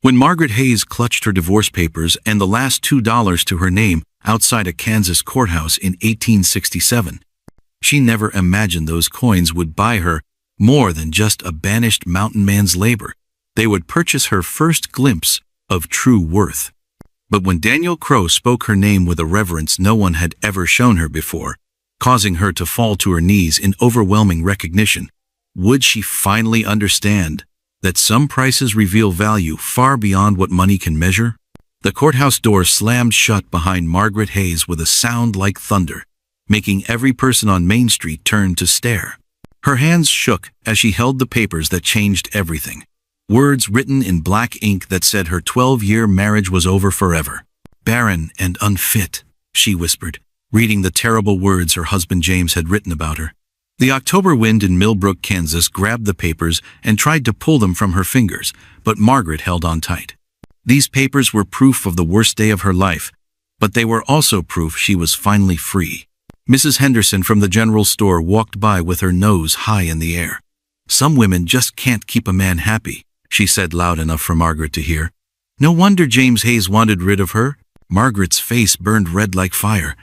When Margaret Hayes clutched her divorce papers and the last $2 to her name outside a Kansas courthouse in 1867, she never imagined those coins would buy her more than just a banished mountain man's labor. They would purchase her first glimpse of true worth. But when Daniel Crowe spoke her name with a reverence no one had ever shown her before, causing her to fall to her knees in overwhelming recognition, would she finally understand that some prices reveal value far beyond what money can measure? The courthouse door slammed shut behind Margaret Hayes with a sound like thunder, making every person on Main Street turn to stare. Her hands shook as she held the papers that changed everything. Words written in black ink that said her 12-year marriage was over forever. Barren and unfit, she whispered, reading the terrible words her husband James had written about her. The October wind in Millbrook, Kansas grabbed the papers and tried to pull them from her fingers, but Margaret held on tight. These papers were proof of the worst day of her life, but they were also proof she was finally free. Mrs. Henderson from the general store walked by with her nose high in the air. "Some women just can't keep a man happy," she said loud enough for Margaret to hear. No wonder James Hayes wanted rid of her. Margaret's face burned red like fire.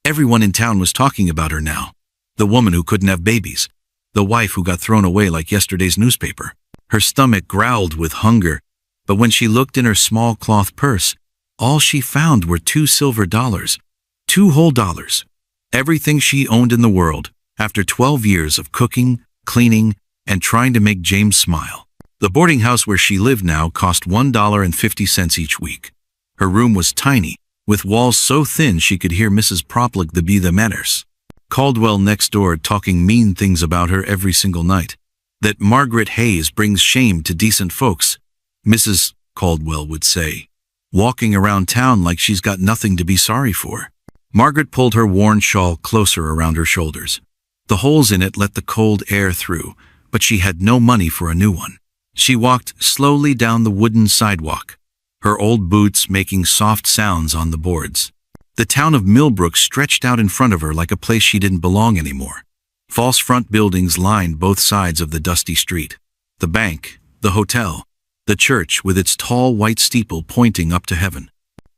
Everyone in town was talking about her now. The woman who couldn't have babies. The wife who got thrown away like yesterday's newspaper. Her stomach growled with hunger, but when she looked in her small cloth purse, all she found were $2 silver, 2 whole dollars. Everything she owned in the world, after 12 years of cooking, cleaning, and trying to make James smile. The boarding house where she lived now cost $1.50 each week. Her room was tiny, with walls so thin she could hear Mrs. Proplik the manners. Caldwell next door talking mean things about her every single night. That Margaret Hayes brings shame to decent folks, Mrs. Caldwell would say, walking around town like she's got nothing to be sorry for. Margaret pulled her worn shawl closer around her shoulders. The holes in it let the cold air through, but she had no money for a new one. She walked slowly down the wooden sidewalk, her old boots making soft sounds on the boards. The town of Millbrook stretched out in front of her like a place she didn't belong anymore. False front buildings lined both sides of the dusty street. The bank, the hotel, the church with its tall white steeple pointing up to heaven.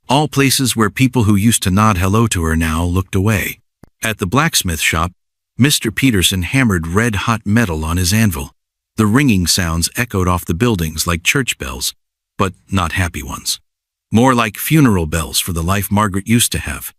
All places where people who used to nod hello to her now looked away. At the blacksmith shop, Mr. Peterson hammered red-hot metal on his anvil. The ringing sounds echoed off the buildings like church bells, but not happy ones. More like funeral bells for the life Margaret used to have.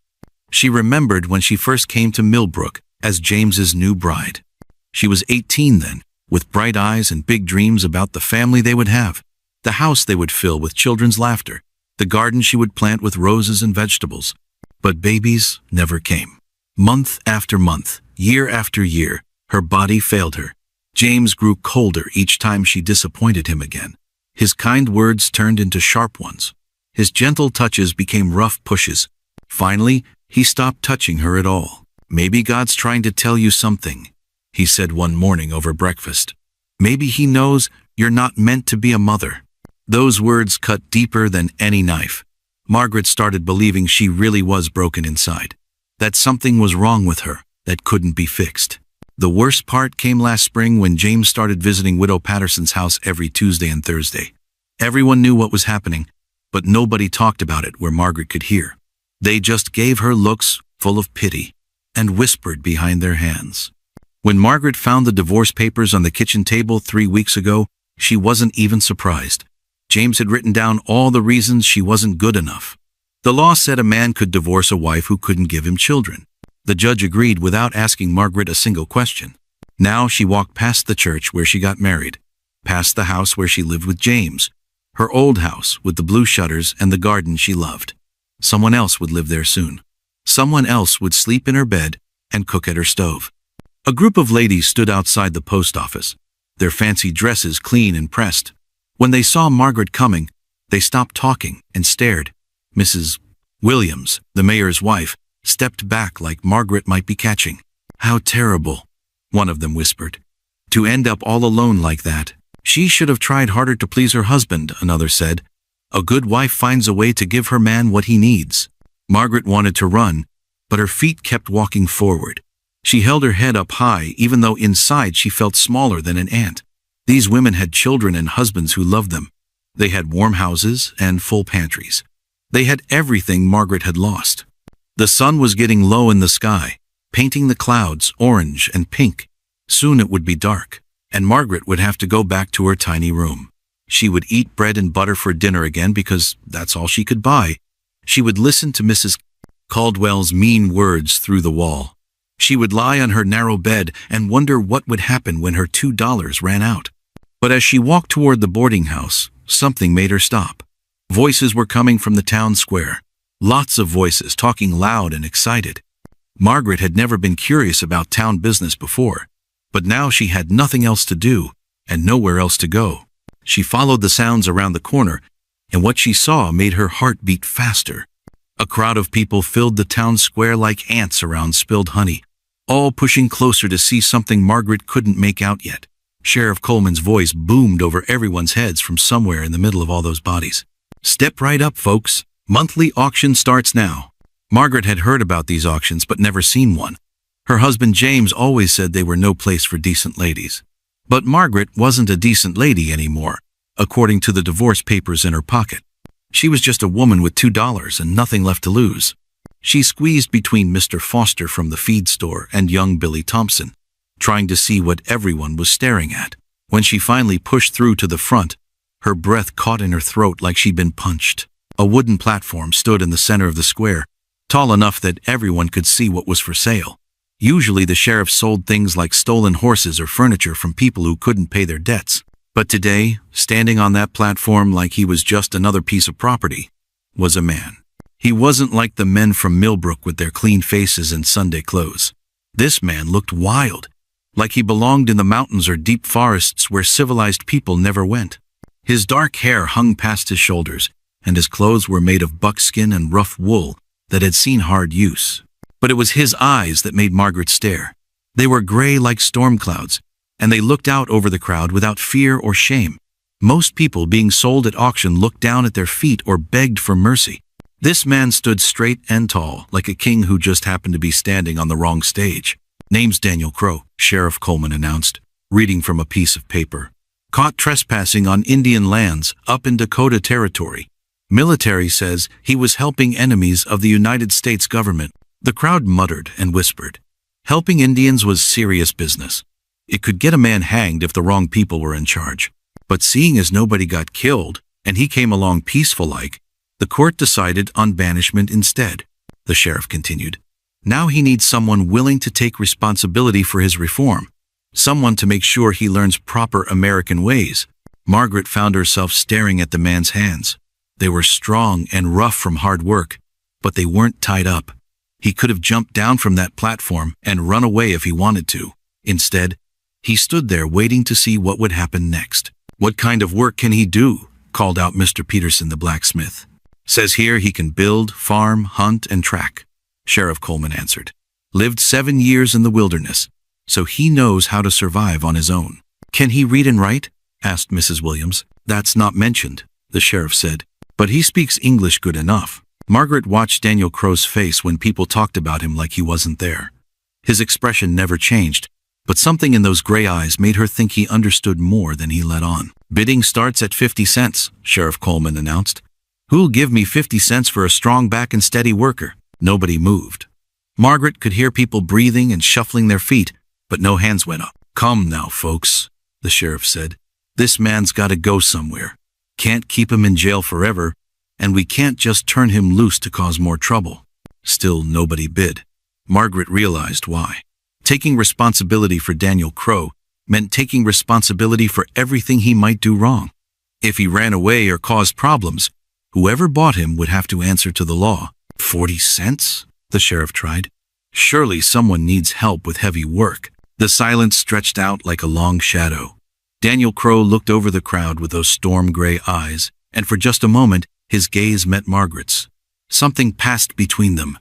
She remembered when she first came to Millbrook as James's new bride. She was 18 then, with bright eyes and big dreams about the family they would have, the house they would fill with children's laughter, the garden she would plant with roses and vegetables. But babies never came. Month after month, year after year, her body failed her. James grew colder each time she disappointed him again. His kind words turned into sharp ones. His gentle touches became rough pushes. Finally, he stopped touching her at all. "Maybe God's trying to tell you something," he said one morning over breakfast. "Maybe he knows you're not meant to be a mother." Those words cut deeper than any knife. Margaret started believing she really was broken inside, that something was wrong with her that couldn't be fixed. The worst part came last spring when James started visiting Widow Patterson's house every Tuesday and Thursday. Everyone knew what was happening, but nobody talked about it where Margaret could hear. They just gave her looks full of pity and whispered behind their hands. When Margaret found the divorce papers on the kitchen table 3 weeks ago, she wasn't even surprised. James had written down all the reasons she wasn't good enough. The law said a man could divorce a wife who couldn't give him children. The judge agreed without asking Margaret a single question. Now she walked past the church where she got married, past the house where she lived with James, her old house with the blue shutters and the garden she loved. Someone else would live there soon. Someone else would sleep in her bed and cook at her stove. A group of ladies stood outside the post office, their fancy dresses clean and pressed. When they saw Margaret coming, they stopped talking and stared. Mrs. Williams, the mayor's wife, stepped back like Margaret might be catching. "How terrible," one of them whispered. "To end up all alone like that. She should have tried harder to please her husband," another said. "A good wife finds a way to give her man what he needs." Margaret wanted to run, but her feet kept walking forward. She held her head up high, even though inside she felt smaller than an ant. These women had children and husbands who loved them. They had warm houses and full pantries. They had everything Margaret had lost. The sun was getting low in the sky, painting the clouds orange and pink. Soon it would be dark, and Margaret would have to go back to her tiny room. She would eat bread and butter for dinner again because that's all she could buy. She would listen to Mrs. Caldwell's mean words through the wall. She would lie on her narrow bed and wonder what would happen when her $2 ran out. But as she walked toward the boarding house, something made her stop. Voices were coming from the town square. Lots of voices talking loud and excited. Margaret had never been curious about town business before, but now she had nothing else to do and nowhere else to go. She followed the sounds around the corner, and what she saw made her heart beat faster. A crowd of people filled the town square like ants around spilled honey, all pushing closer to see something Margaret couldn't make out yet. Sheriff Coleman's voice boomed over everyone's heads from somewhere in the middle of all those bodies. "Step right up, folks. Monthly auction starts now." Margaret had heard about these auctions but never seen one. Her husband James always said they were no place for decent ladies. But Margaret wasn't a decent lady anymore, according to the divorce papers in her pocket. She was just a woman with $2 and nothing left to lose. She squeezed between Mr. Foster from the feed store and young Billy Thompson, trying to see what everyone was staring at. When she finally pushed through to the front, her breath caught in her throat like she'd been punched. A wooden platform stood in the center of the square, tall enough that everyone could see what was for sale. Usually the sheriff sold things like stolen horses or furniture from people who couldn't pay their debts. But today, standing on that platform like he was just another piece of property, was a man. He wasn't like the men from Millbrook with their clean faces and Sunday clothes. This man looked wild, like he belonged in the mountains or deep forests where civilized people never went. His dark hair hung past his shoulders, and his clothes were made of buckskin and rough wool that had seen hard use. But it was his eyes that made Margaret stare. They were gray like storm clouds, and they looked out over the crowd without fear or shame. Most people being sold at auction looked down at their feet or begged for mercy. This man stood straight and tall, like a king who just happened to be standing on the wrong stage. "Name's Daniel Crow," Sheriff Coleman announced, reading from a piece of paper. "Caught trespassing on Indian lands up in Dakota Territory. Military says he was helping enemies of the United States government." The crowd muttered and whispered. Helping Indians was serious business. It could get a man hanged if the wrong people were in charge. But seeing as nobody got killed, and he came along peaceful-like, the court decided on banishment instead. The sheriff continued. Now he needs someone willing to take responsibility for his reform, someone to make sure he learns proper American ways. Margaret found herself staring at the man's hands. They were strong and rough from hard work, but they weren't tied up. He could have jumped down from that platform and run away if he wanted to. Instead, he stood there waiting to see what would happen next. "What kind of work can he do?" called out Mr. Peterson, the blacksmith. "Says here he can build, farm, hunt, and track," Sheriff Coleman answered. "Lived 7 years in the wilderness, so he knows how to survive on his own." "Can he read and write?" asked Mrs. Williams. "That's not mentioned," the sheriff said. "But he speaks English good enough." Margaret watched Daniel Crow's face when people talked about him like he wasn't there. His expression never changed, but something in those gray eyes made her think he understood more than he let on. "Bidding starts at 50 cents, Sheriff Coleman announced. "Who'll give me 50 cents for a strong back and steady worker?" Nobody moved. Margaret could hear people breathing and shuffling their feet, but no hands went up. "Come now, folks," the sheriff said. "This man's got to go somewhere. Can't keep him in jail forever, and we can't just turn him loose to cause more trouble." Still nobody bid. Margaret realized why. Taking responsibility for Daniel Crow meant taking responsibility for everything he might do wrong. If he ran away or caused problems, whoever bought him would have to answer to the law. 40 cents? The sheriff tried. Surely someone needs help with heavy work. The silence stretched out like a long shadow. Daniel Crow looked over the crowd with those storm-gray eyes, and for just a moment, his gaze met Margaret's. Something passed between them.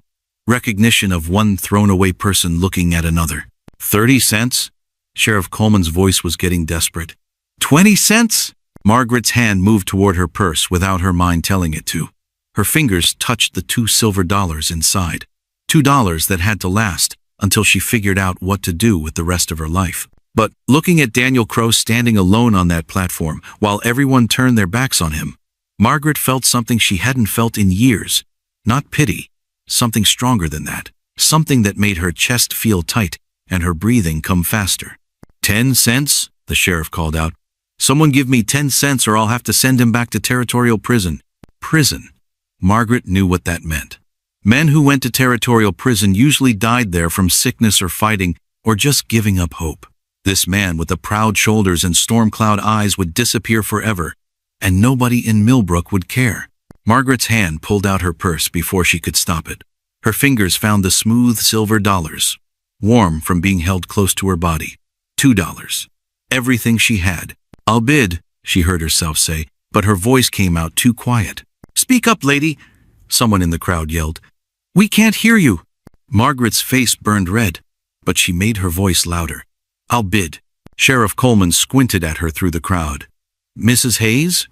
Recognition of one thrown-away person looking at another. 30 cents? Sheriff Coleman's voice was getting desperate. 20 cents? Margaret's hand moved toward her purse without her mind telling it to. Her fingers touched the 2 silver dollars inside. $2 that had to last until she figured out what to do with the rest of her life. But looking at Daniel Crowe standing alone on that platform while everyone turned their backs on him, Margaret felt something she hadn't felt in years. Not pity, something stronger than that. Something that made her chest feel tight and her breathing come faster. 10 cents? The sheriff called out. Someone give me 10 cents or I'll have to send him back to territorial prison. Prison. Margaret knew what that meant. Men who went to territorial prison usually died there from sickness or fighting or just giving up hope. This man with the proud shoulders and storm-cloud eyes would disappear forever, and nobody in Millbrook would care. Margaret's hand pulled out her purse before she could stop it. Her fingers found the smooth silver dollars, warm from being held close to her body. $2. Everything she had. I'll bid, she heard herself say, but her voice came out too quiet. Speak up, lady, someone in the crowd yelled. We can't hear you. Margaret's face burned red, but she made her voice louder. I'll bid. Sheriff Coleman squinted at her through the crowd. Mrs. Hayes?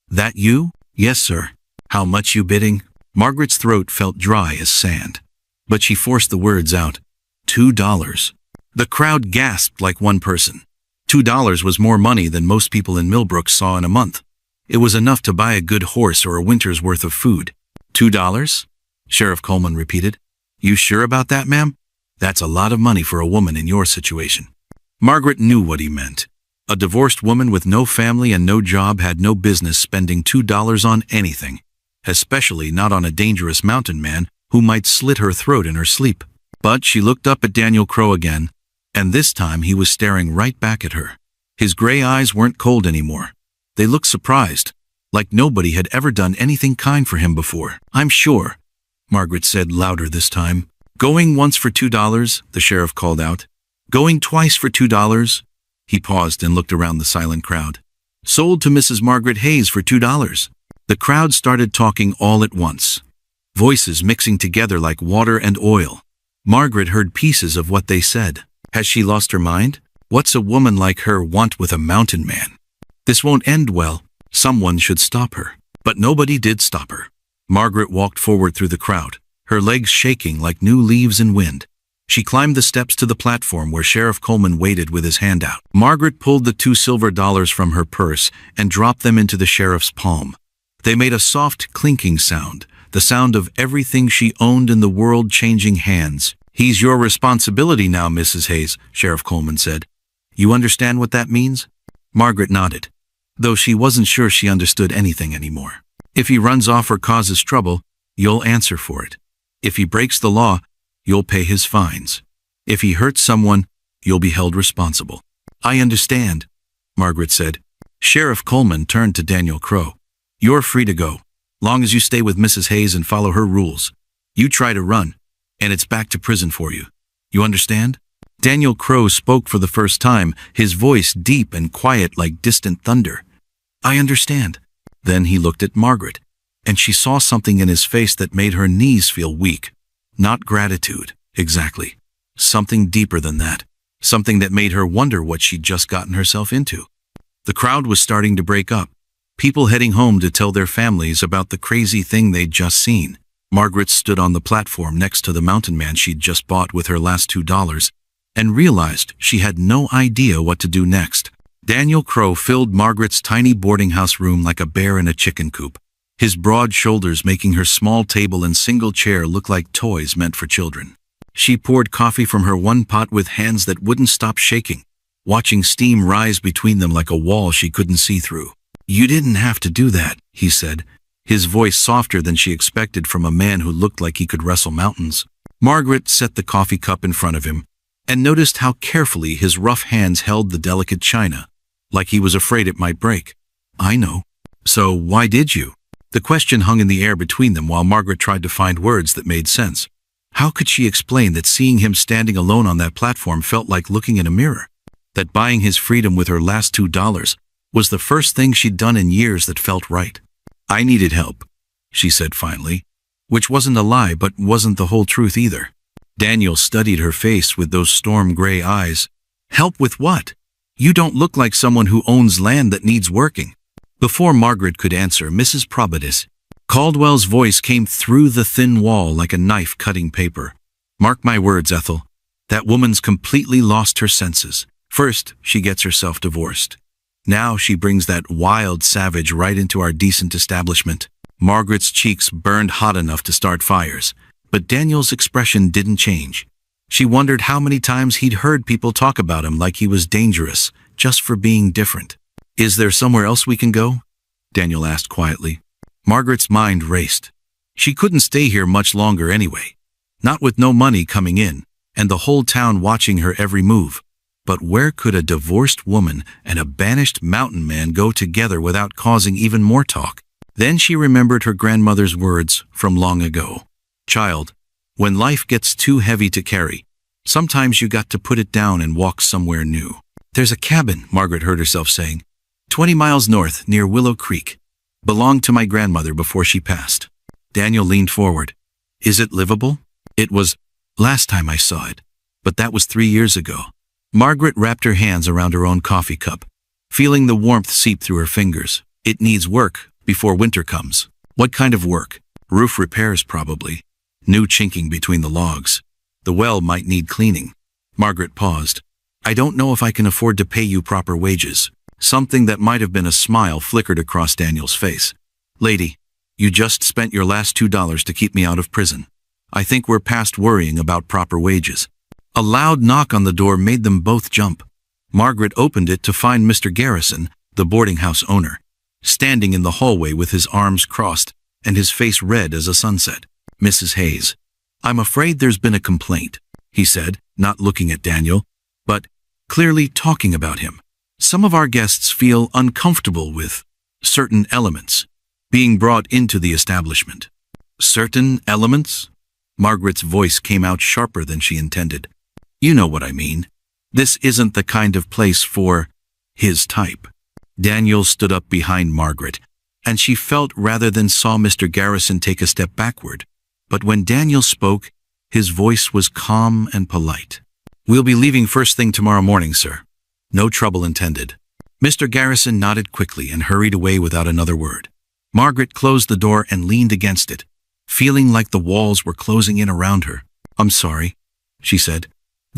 That you? Yes, sir. How much you bidding? Margaret's throat felt dry as sand, but she forced the words out. $2. The crowd gasped like one person. $2 was more money than most people in Millbrook saw in a month. It was enough to buy a good horse or a winter's worth of food. $2? Sheriff Coleman repeated. You sure about that, ma'am? That's a lot of money for a woman in your situation. Margaret knew what he meant. A divorced woman with no family and no job had no business spending $2 on anything, especially not on a dangerous mountain man who might slit her throat in her sleep. But she looked up at Daniel Crowe again, and this time he was staring right back at her. His gray eyes weren't cold anymore. They looked surprised, like nobody had ever done anything kind for him before. I'm sure, Margaret said louder this time. Going once for $2, the sheriff called out. Going twice for $2? He paused and looked around the silent crowd. Sold to Mrs. Margaret Hayes for $2. The crowd started talking all at once, voices mixing together like water and oil. Margaret heard pieces of what they said. Has she lost her mind? What's a woman like her want with a mountain man? This won't end well. Someone should stop her. But nobody did stop her. Margaret walked forward through the crowd, her legs shaking like new leaves in wind. She climbed the steps to the platform where Sheriff Coleman waited with his hand out. Margaret pulled the $2 silver from her purse and dropped them into the sheriff's palm. They made a soft clinking sound, the sound of everything she owned in the world changing hands. He's your responsibility now, Mrs. Hayes, Sheriff Coleman said. You understand what that means? Margaret nodded, though she wasn't sure she understood anything anymore. If he runs off or causes trouble, you'll answer for it. If he breaks the law, you'll pay his fines. If he hurts someone, you'll be held responsible. I understand, Margaret said. Sheriff Coleman turned to Daniel Crowe. You're free to go, long as you stay with Mrs. Hayes and follow her rules. You try to run, and it's back to prison for you. You understand? Daniel Crowe spoke for the first time, his voice deep and quiet like distant thunder. I understand. Then he looked at Margaret, and she saw something in his face that made her knees feel weak. Not gratitude, exactly. Something deeper than that. Something that made her wonder what she'd just gotten herself into. The crowd was starting to break up. People heading home to tell their families about the crazy thing they'd just seen. Margaret stood on the platform next to the mountain man she'd just bought with her last $2 and realized she had no idea what to do next. Daniel Crowe filled Margaret's tiny boarding house room like a bear in a chicken coop, his broad shoulders making her small table and single chair look like toys meant for children. She poured coffee from her one pot with hands that wouldn't stop shaking, watching steam rise between them like a wall she couldn't see through. You didn't have to do that, he said, his voice softer than she expected from a man who looked like he could wrestle mountains. Margaret set the coffee cup in front of him and noticed how carefully his rough hands held the delicate china, like he was afraid it might break. I know. So why did you? The question hung in the air between them while Margaret tried to find words that made sense. How could she explain that seeing him standing alone on that platform felt like looking in a mirror? That buying his freedom with her last $2 was the first thing she'd done in years that felt right. I needed help, she said finally, which wasn't a lie but wasn't the whole truth either. Daniel studied her face with those storm-gray eyes. Help with what? You don't look like someone who owns land that needs working. Before Margaret could answer, Mrs. Providence Caldwell's voice came through the thin wall like a knife cutting paper. Mark my words, Ethel. That woman's completely lost her senses. First, she gets herself divorced. Now she brings that wild savage right into our decent establishment. Margaret's cheeks burned hot enough to start fires, but Daniel's expression didn't change. She wondered how many times he'd heard people talk about him like he was dangerous, just for being different. "Is there somewhere else we can go?" Daniel asked quietly. Margaret's mind raced. She couldn't stay here much longer anyway. Not with no money coming in, and the whole town watching her every move. But where could a divorced woman and a banished mountain man go together without causing even more talk? Then she remembered her grandmother's words from long ago. "Child, when life gets too heavy to carry, sometimes you got to put it down and walk somewhere new." "There's a cabin," Margaret heard herself saying, 20 miles north near Willow Creek. Belonged to my grandmother before she passed." Daniel leaned forward. "Is it livable?" "It was last time I saw it, but that was 3 years ago." Margaret wrapped her hands around her own coffee cup, feeling the warmth seep through her fingers. "It needs work before winter comes." "What kind of work?" "Roof repairs, probably. New chinking between the logs. The well might need cleaning." Margaret paused. "I don't know if I can afford to pay you proper wages." Something that might have been a smile flickered across Daniel's face. "Lady, you just spent your last $2 to keep me out of prison. I think we're past worrying about proper wages." A loud knock on the door made them both jump. Margaret opened it to find Mr. Garrison, the boarding house owner, standing in the hallway with his arms crossed and his face red as a sunset. "Mrs. Hayes, I'm afraid there's been a complaint," he said, not looking at Daniel, but clearly talking about him. "Some of our guests feel uncomfortable with certain elements being brought into the establishment." "Certain elements?" Margaret's voice came out sharper than she intended. "You know what I mean. This isn't the kind of place for his type." Daniel stood up behind Margaret, and she felt rather than saw Mr. Garrison take a step backward. But when Daniel spoke, his voice was calm and polite. "We'll be leaving first thing tomorrow morning, sir. No trouble intended." Mr. Garrison nodded quickly and hurried away without another word. Margaret closed the door and leaned against it, feeling like the walls were closing in around her. "I'm sorry," she said.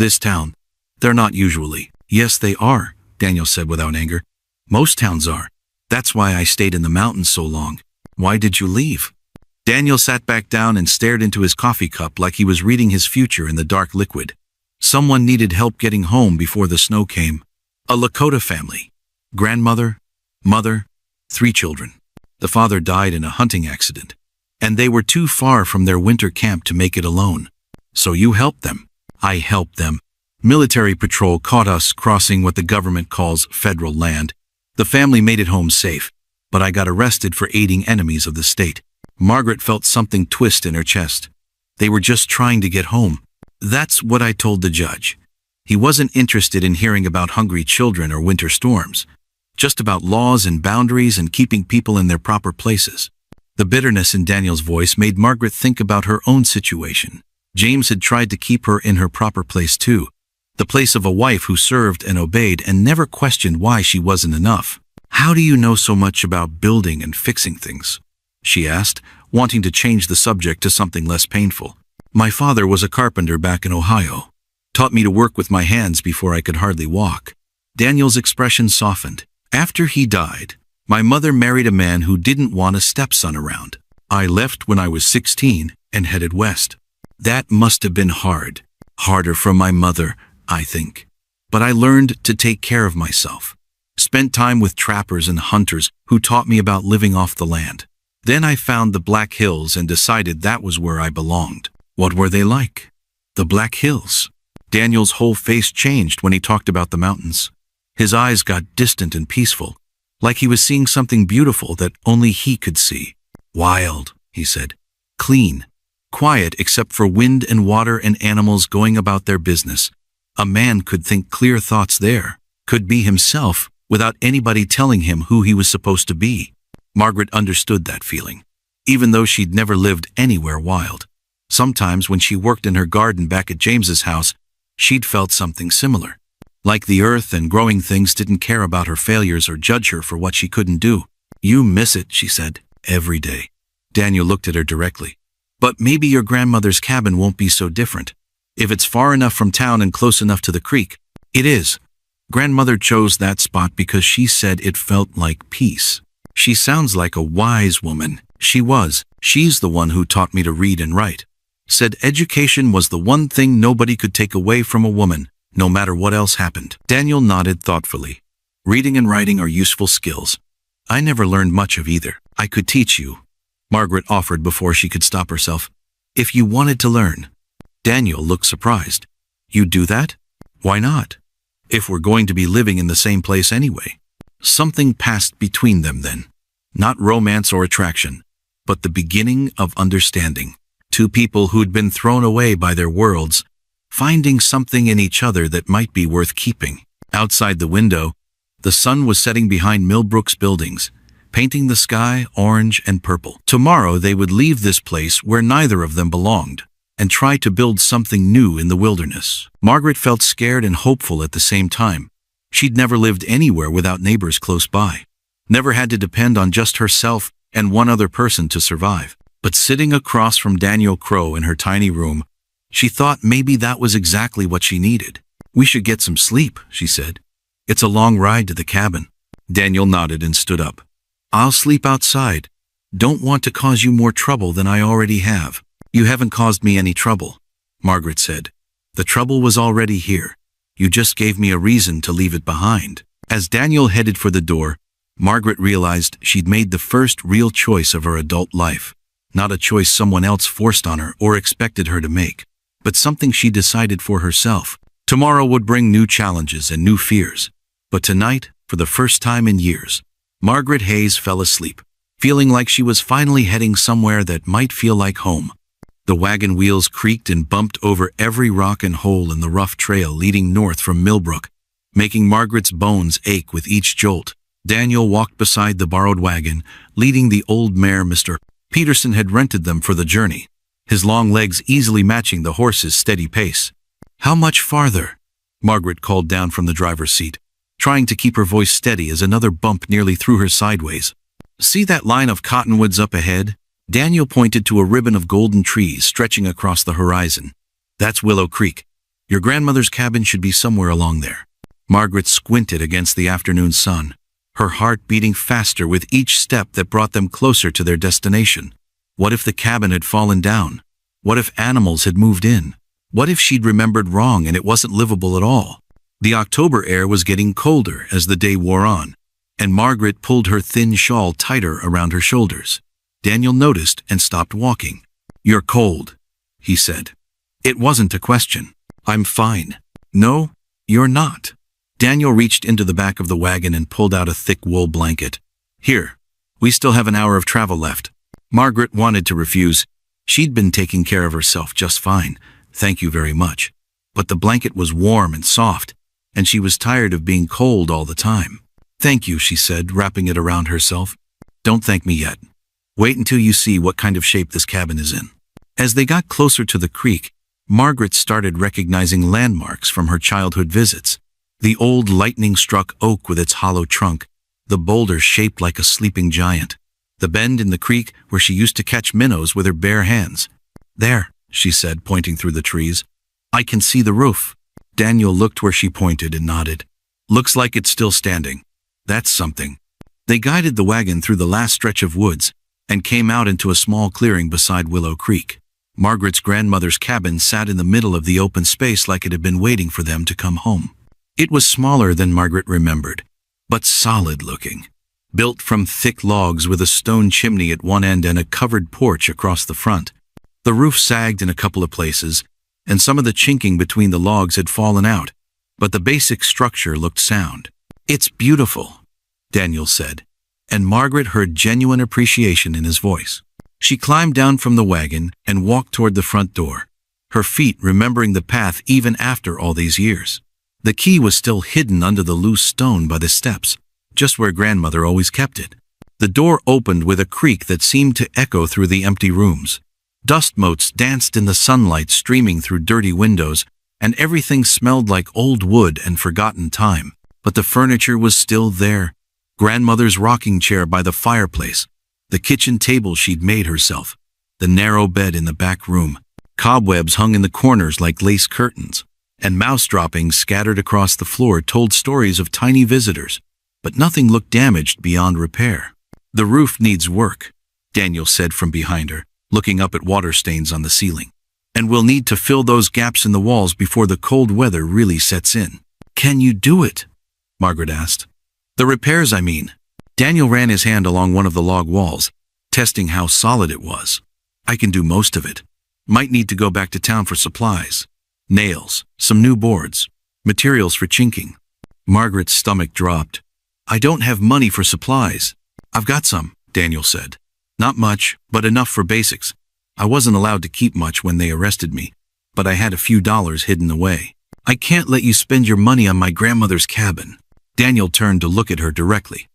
"This town, they're not usually." "Yes, they are," Daniel said without anger. "Most towns are. That's why I stayed in the mountains so long." "Why did you leave?" Daniel sat back down and stared into his coffee cup like he was reading his future in the dark liquid. Someone needed help getting home before the snow came. A Lakota family. Grandmother, mother, 3 children. The father died in a hunting accident, and they were too far from their winter camp to make it alone. "So you helped them?" "I helped them. Military patrol caught us crossing what the government calls federal land. The family made it home safe, but I got arrested for aiding enemies of the state." Margaret felt something twist in her chest. They were just trying to get home. "That's what I told the judge. He wasn't interested in hearing about hungry children or winter storms, just about laws and boundaries and keeping people in their proper places." The bitterness in Daniel's voice made Margaret think about her own situation. James had tried to keep her in her proper place too, the place of a wife who served and obeyed and never questioned why she wasn't enough. "How do you know so much about building and fixing things?" she asked, wanting to change the subject to something less painful. "My father was a carpenter back in Ohio. Taught me to work with my hands before I could hardly walk." Daniel's expression softened. "After he died, my mother married a man who didn't want a stepson around. I left when I was 16 and headed west. That must have been hard. Harder for my mother, I think. But I learned to take care of myself. Spent time with trappers and hunters who taught me about living off the land. Then I found the Black Hills and decided that was where I belonged." "What were they like?" "The Black Hills." Daniel's whole face changed when he talked about the mountains. His eyes got distant and peaceful, like he was seeing something beautiful that only he could see. "Wild," he said. "Clean. Quiet except for wind and water and animals going about their business. A man could think clear thoughts there, could be himself without anybody telling him who he was supposed to be." Margaret understood that feeling, even though she'd never lived anywhere wild. Sometimes when she worked in her garden back at James's house, she'd felt something similar. Like the earth and growing things didn't care about her failures or judge her for what she couldn't do. "You miss it," she said, "every day." Daniel looked at her directly. "But maybe your grandmother's cabin won't be so different. If it's far enough from town and close enough to the creek." "It is. Grandmother chose that spot because she said it felt like peace. She sounds like a wise woman. She was. She's the one who taught me to read and write. Said education was the one thing nobody could take away from a woman, no matter what else happened. Daniel nodded thoughtfully. Reading and writing are useful skills. I never learned much of either. I could teach you, Margaret offered before she could stop herself. If you wanted to learn. Daniel looked surprised. You'd do that? Why not? If we're going to be living in the same place anyway. Something passed between them then. Not romance or attraction, but the beginning of understanding. Two people who'd been thrown away by their worlds, finding something in each other that might be worth keeping. Outside the window, the sun was setting behind Millbrook's buildings, painting the sky orange and purple. Tomorrow they would leave this place where neither of them belonged, and try to build something new in the wilderness. Margaret felt scared and hopeful at the same time. She'd never lived anywhere without neighbors close by, never had to depend on just herself and one other person to survive. But sitting across from Daniel Crow in her tiny room, she thought maybe that was exactly what she needed. We should get some sleep, she said. It's a long ride to the cabin. Daniel nodded and stood up. I'll sleep outside. Don't want to cause you more trouble than I already have. You haven't caused me any trouble, Margaret said. The trouble was already here. You just gave me a reason to leave it behind. As Daniel headed for the door, Margaret realized she'd made the first real choice of her adult life. Not a choice someone else forced on her or expected her to make, but something she decided for herself. Tomorrow would bring new challenges and new fears. But tonight, for the first time in years, Margaret Hayes fell asleep, feeling like she was finally heading somewhere that might feel like home. The wagon wheels creaked and bumped over every rock and hole in the rough trail leading north from Millbrook, making Margaret's bones ache with each jolt. Daniel walked beside the borrowed wagon, leading the old mare Mr. Peterson had rented them for the journey, his long legs easily matching the horse's steady pace. How much farther? Margaret called down from the driver's seat, trying to keep her voice steady as another bump nearly threw her sideways. See that line of cottonwoods up ahead? Daniel pointed to a ribbon of golden trees stretching across the horizon. That's Willow Creek. Your grandmother's cabin should be somewhere along there. Margaret squinted against the afternoon sun, her heart beating faster with each step that brought them closer to their destination. What if the cabin had fallen down? What if animals had moved in? What if she'd remembered wrong and it wasn't livable at all? The October air was getting colder as the day wore on, and Margaret pulled her thin shawl tighter around her shoulders. Daniel noticed and stopped walking. You're cold, he said. It wasn't a question. I'm fine. No, you're not. Daniel reached into the back of the wagon and pulled out a thick wool blanket. Here, we still have an hour of travel left. Margaret wanted to refuse. She'd been taking care of herself just fine, thank you very much. But the blanket was warm and soft, and she was tired of being cold all the time. Thank you, she said, wrapping it around herself. Don't thank me yet. Wait until you see what kind of shape this cabin is in. As they got closer to the creek, Margaret started recognizing landmarks from her childhood visits. The old lightning-struck oak with its hollow trunk, the boulder shaped like a sleeping giant, the bend in the creek where she used to catch minnows with her bare hands. There, she said, pointing through the trees. I can see the roof. Daniel looked where she pointed and nodded. Looks like it's still standing. That's something. They guided the wagon through the last stretch of woods and came out into a small clearing beside Willow Creek. Margaret's grandmother's cabin sat in the middle of the open space like it had been waiting for them to come home. It was smaller than Margaret remembered, but solid-looking, built from thick logs with a stone chimney at one end and a covered porch across the front. The roof sagged in a couple of places, and some of the chinking between the logs had fallen out, but the basic structure looked sound. It's beautiful, Daniel said, and Margaret heard genuine appreciation in his voice. She climbed down from the wagon and walked toward the front door, her feet remembering the path even after all these years. The key was still hidden under the loose stone by the steps, just where grandmother always kept it. The door opened with a creak that seemed to echo through the empty rooms. Dust motes danced in the sunlight streaming through dirty windows, and everything smelled like old wood and forgotten time. But the furniture was still there. Grandmother's rocking chair by the fireplace, the kitchen table she'd made herself, the narrow bed in the back room. Cobwebs hung in the corners like lace curtains. and mouse droppings scattered across the floor told stories of tiny visitors, but nothing looked damaged beyond repair. "The roof needs work," Daniel said from behind her, looking up at water stains on the ceiling. "And we'll need to fill those gaps in the walls before the cold weather really sets in." "Can you do it?" Margaret asked. "The repairs, I mean." Daniel ran his hand along one of the log walls, testing how solid it was. "I can do most of it. Might need to go back to town for supplies. Nails, some new boards, materials for chinking." Margaret's stomach dropped. "I don't have money for supplies." "I've got some," Daniel said. "Not much, but enough for basics. I wasn't allowed to keep much when they arrested me, but I had a few dollars hidden away." "I can't let you spend your money on my grandmother's cabin." Daniel turned to look at her directly.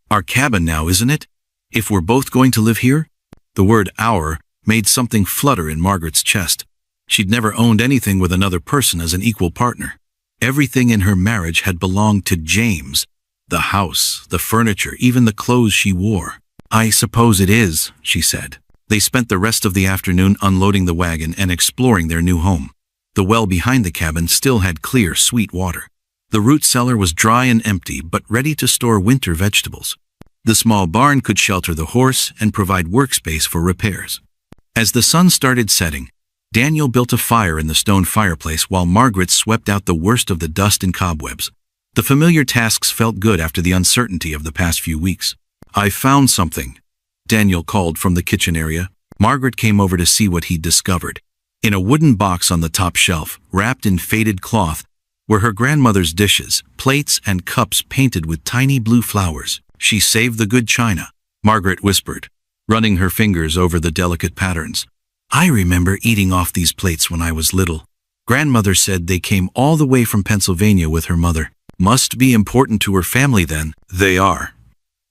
"Our cabin now, isn't it? If we're both going to live here?" The word "our" made something flutter in Margaret's chest. She'd never owned anything with another person as an equal partner. Everything in her marriage had belonged to James. The house, the furniture, even the clothes she wore. "I suppose it is," she said. They spent the rest of the afternoon unloading the wagon and exploring their new home. The well behind the cabin still had clear, sweet water. The root cellar was dry and empty, but ready to store winter vegetables. The small barn could shelter the horse and provide workspace for repairs. As the sun started setting, Daniel built a fire in the stone fireplace while Margaret swept out the worst of the dust and cobwebs. The familiar tasks felt good after the uncertainty of the past few weeks. "I found something," Daniel called from the kitchen area. Margaret came over to see what he'd discovered. In a wooden box on the top shelf, wrapped in faded cloth, were her grandmother's dishes, plates, and cups painted with tiny blue flowers. "She saved the good china," Margaret whispered, running her fingers over the delicate patterns. "I remember eating off these plates when I was little. Grandmother said they came all the way from Pennsylvania with her mother. Must be important to her family then." "They are."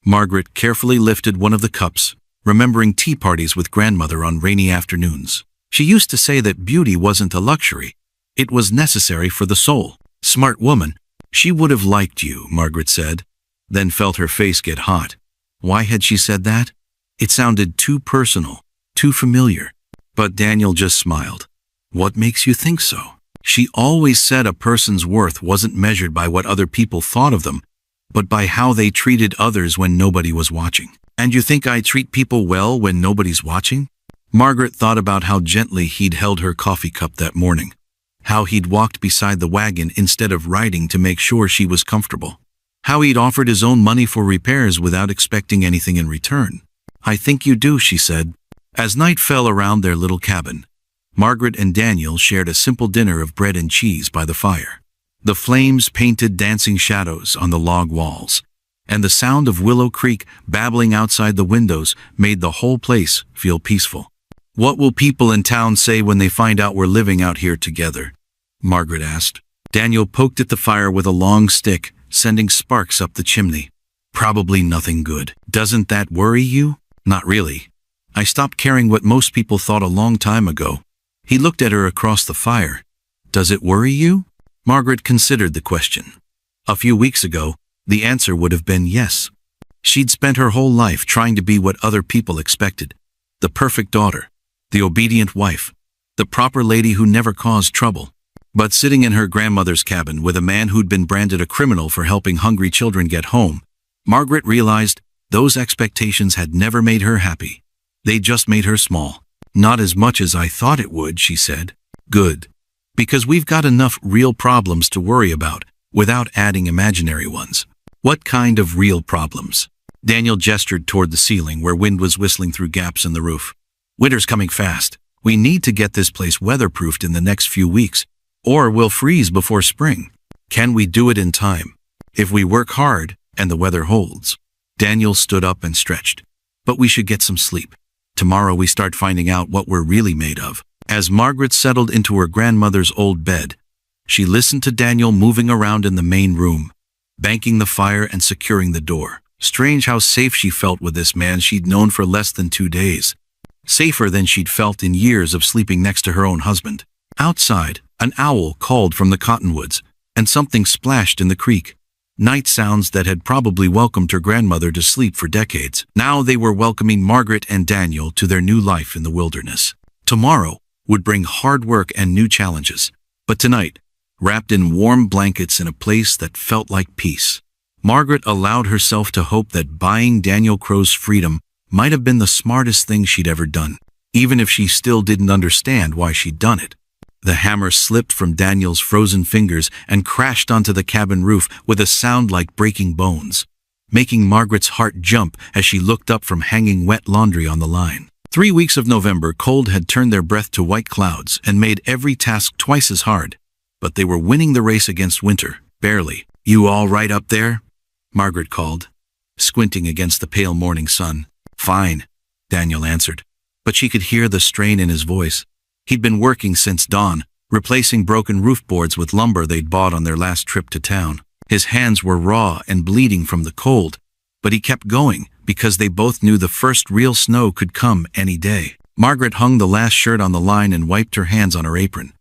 Margaret carefully lifted one of the cups, remembering tea parties with grandmother on rainy afternoons. She used to say that beauty wasn't a luxury. It was necessary for the soul. "Smart woman. She would have liked you," Margaret said, then felt her face get hot. Why had she said that? It sounded too personal, too familiar. But Daniel just smiled. "What makes you think so?" She always said a person's worth wasn't measured by what other people thought of them, but by how they treated others when nobody was watching. "And you think I treat people well when nobody's watching?" Margaret thought about how gently he'd held her coffee cup that morning, how he'd walked beside the wagon instead of riding to make sure she was comfortable, how he'd offered his own money for repairs without expecting anything in return. "I think you do," she said. As night fell around their little cabin, Margaret and Daniel shared a simple dinner of bread and cheese by the fire. The flames painted dancing shadows on the log walls, and the sound of Willow Creek babbling outside the windows made the whole place feel peaceful. "What will people in town say when they find out we're living out here together?" Margaret asked. Daniel poked at the fire with a long stick, sending sparks up the chimney. "Probably nothing good. Doesn't that worry you?" "Not really. I stopped caring what most people thought a long time ago." He looked at her across the fire. "Does it worry you?" Margaret considered the question. A few weeks ago, the answer would have been yes. She'd spent her whole life trying to be what other people expected. The perfect daughter, the obedient wife, the proper lady who never caused trouble. But sitting in her grandmother's cabin with a man who'd been branded a criminal for helping hungry children get home, Margaret realized those expectations had never made her happy. They just made her small. "Not as much as I thought it would," she said. "Good. Because we've got enough real problems to worry about, without adding imaginary ones." "What kind of real problems?" Daniel gestured toward the ceiling where wind was whistling through gaps in the roof. "Winter's coming fast. We need to get this place weatherproofed in the next few weeks, or we'll freeze before spring. Can we do it in time? If we work hard, and the weather holds." Daniel stood up and stretched. "But we should get some sleep. Tomorrow we start finding out what we're really made of." As Margaret settled into her grandmother's old bed, she listened to Daniel moving around in the main room, banking the fire and securing the door. Strange how safe she felt with this man she'd known for less than 2 days. Safer than she'd felt in years of sleeping next to her own husband. Outside, an owl called from the cottonwoods, and something splashed in the creek. Night sounds that had probably welcomed her grandmother to sleep for decades. Now they were welcoming Margaret and Daniel to their new life in the wilderness. Tomorrow would bring hard work and new challenges. But tonight, wrapped in warm blankets in a place that felt like peace. Margaret allowed herself to hope that buying Daniel Crow's freedom might have been the smartest thing she'd ever done, even if she still didn't understand why she'd done it. The hammer slipped from Daniel's frozen fingers and crashed onto the cabin roof with a sound like breaking bones, making Margaret's heart jump as she looked up from hanging wet laundry on the line. 3 weeks of November cold had turned their breath to white clouds and made every task twice as hard, but they were winning the race against winter, barely. "You all right up there?" Margaret called, squinting against the pale morning sun. "Fine," Daniel answered, but she could hear the strain in his voice. He'd been working since dawn, replacing broken roof boards with lumber they'd bought on their last trip to town. His hands were raw and bleeding from the cold, but he kept going because they both knew the first real snow could come any day. Margaret hung the last shirt on the line and wiped her hands on her apron.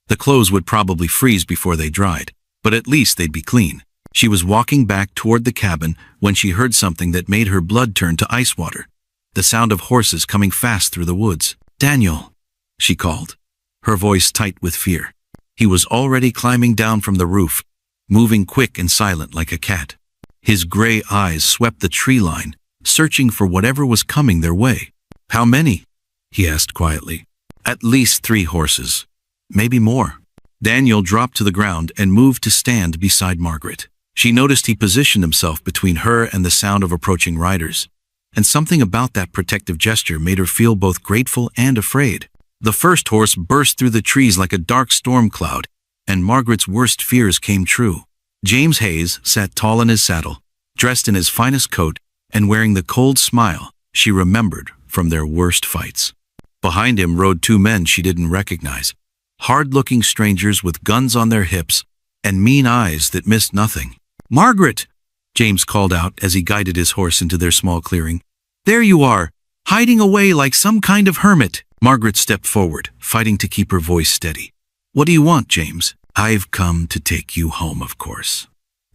The clothes would probably freeze before they dried, but at least they'd be clean. She was walking back toward the cabin when she heard something that made her blood turn to ice water. The sound of horses coming fast through the woods. "Daniel," she called, her voice tight with fear. He was already climbing down from the roof, moving quick and silent like a cat. His gray eyes swept the tree line, searching for whatever was coming their way. "How many?" he asked quietly. "At least 3 horses. Maybe more." Daniel dropped to the ground and moved to stand beside Margaret. She noticed he positioned himself between her and the sound of approaching riders, and something about that protective gesture made her feel both grateful and afraid. The first horse burst through the trees like a dark storm cloud, and Margaret's worst fears came true. James Hayes sat tall in his saddle, dressed in his finest coat and wearing the cold smile she remembered from their worst fights. Behind him rode 2 men she didn't recognize, hard-looking strangers with guns on their hips and mean eyes that missed nothing. "Margaret!" James called out as he guided his horse into their small clearing. "There you are, hiding away like some kind of hermit." Margaret stepped forward, fighting to keep her voice steady. "What do you want, James?" "I've come to take you home, of course."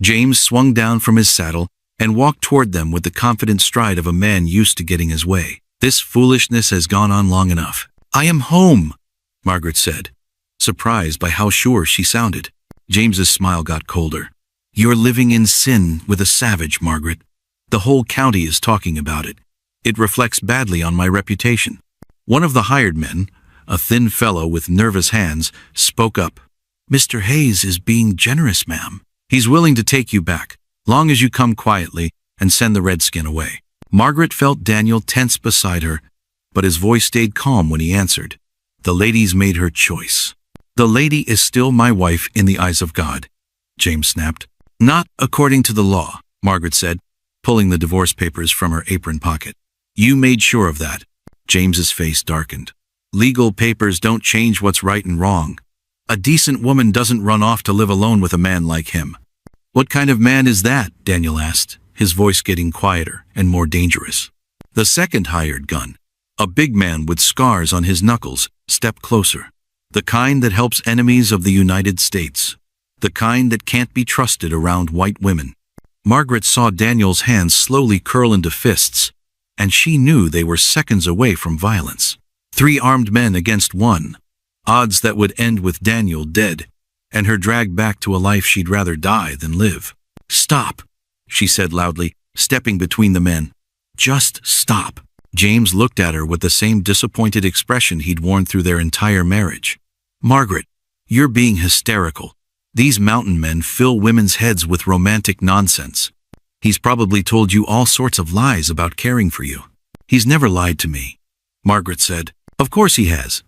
James swung down from his saddle and walked toward them with the confident stride of a man used to getting his way. "This foolishness has gone on long enough." "I am home," Margaret said, surprised by how sure she sounded. James's smile got colder. "You're living in sin with a savage, Margaret. The whole county is talking about it. It reflects badly on my reputation." One of the hired men, a thin fellow with nervous hands, spoke up. "Mr. Hayes is being generous, ma'am. He's willing to take you back, long as you come quietly and send the redskin away." Margaret felt Daniel tense beside her, but his voice stayed calm when he answered. "The lady's made her choice." "The lady is still my wife in the eyes of God," James snapped. "Not according to the law," Margaret said, pulling the divorce papers from her apron pocket. "You made sure of that." James's face darkened. "Legal papers don't change what's right and wrong. A decent woman doesn't run off to live alone with a man like him." "What kind of man is that?" Daniel asked, his voice getting quieter and more dangerous. The second hired gun, a big man with scars on his knuckles, stepped closer. "The kind that helps enemies of the United States. The kind that can't be trusted around white women." Margaret saw Daniel's hands slowly curl into fists, and she knew they were seconds away from violence. 3 armed men against 1. Odds that would end with Daniel dead, and her dragged back to a life she'd rather die than live. "Stop," she said loudly, stepping between the men. "Just stop." James looked at her with the same disappointed expression he'd worn through their entire marriage. "Margaret, you're being hysterical. These mountain men fill women's heads with romantic nonsense. He's probably told you all sorts of lies about caring for you." "He's never lied to me," Margaret said. "Of course he has.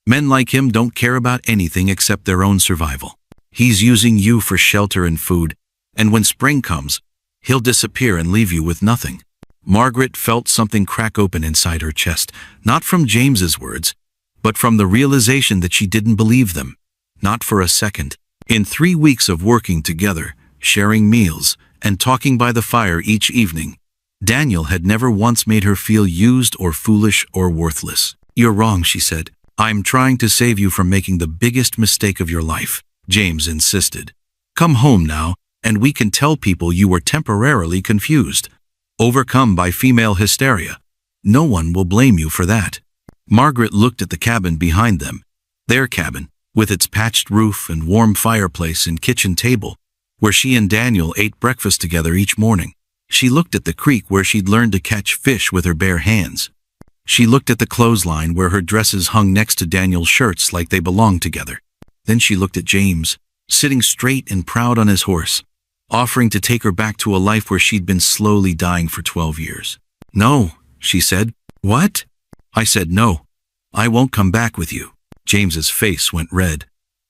Men like him don't care about anything except their own survival. He's using you for shelter and food, and when spring comes, he'll disappear and leave you with nothing." Margaret felt something crack open inside her chest, not from James's words, but from the realization that she didn't believe them. Not for a second. In 3 weeks of working together, sharing meals, and talking by the fire each evening, Daniel had never once made her feel used or foolish or worthless. "You're wrong," she said. "I'm trying to save you from making the biggest mistake of your life," James insisted. "Come home now, and we can tell people you were temporarily confused, overcome by female hysteria. No one will blame you for that." Margaret looked at the cabin behind them. Their cabin, with its patched roof and warm fireplace and kitchen table, where she and Daniel ate breakfast together each morning. She looked at the creek where she'd learned to catch fish with her bare hands. She looked at the clothesline where her dresses hung next to Daniel's shirts like they belonged together. Then she looked at James, sitting straight and proud on his horse, offering to take her back to a life where she'd been slowly dying for 12 years. "No," she said. "What?" I said, "No. I won't come back with you." James's face went red.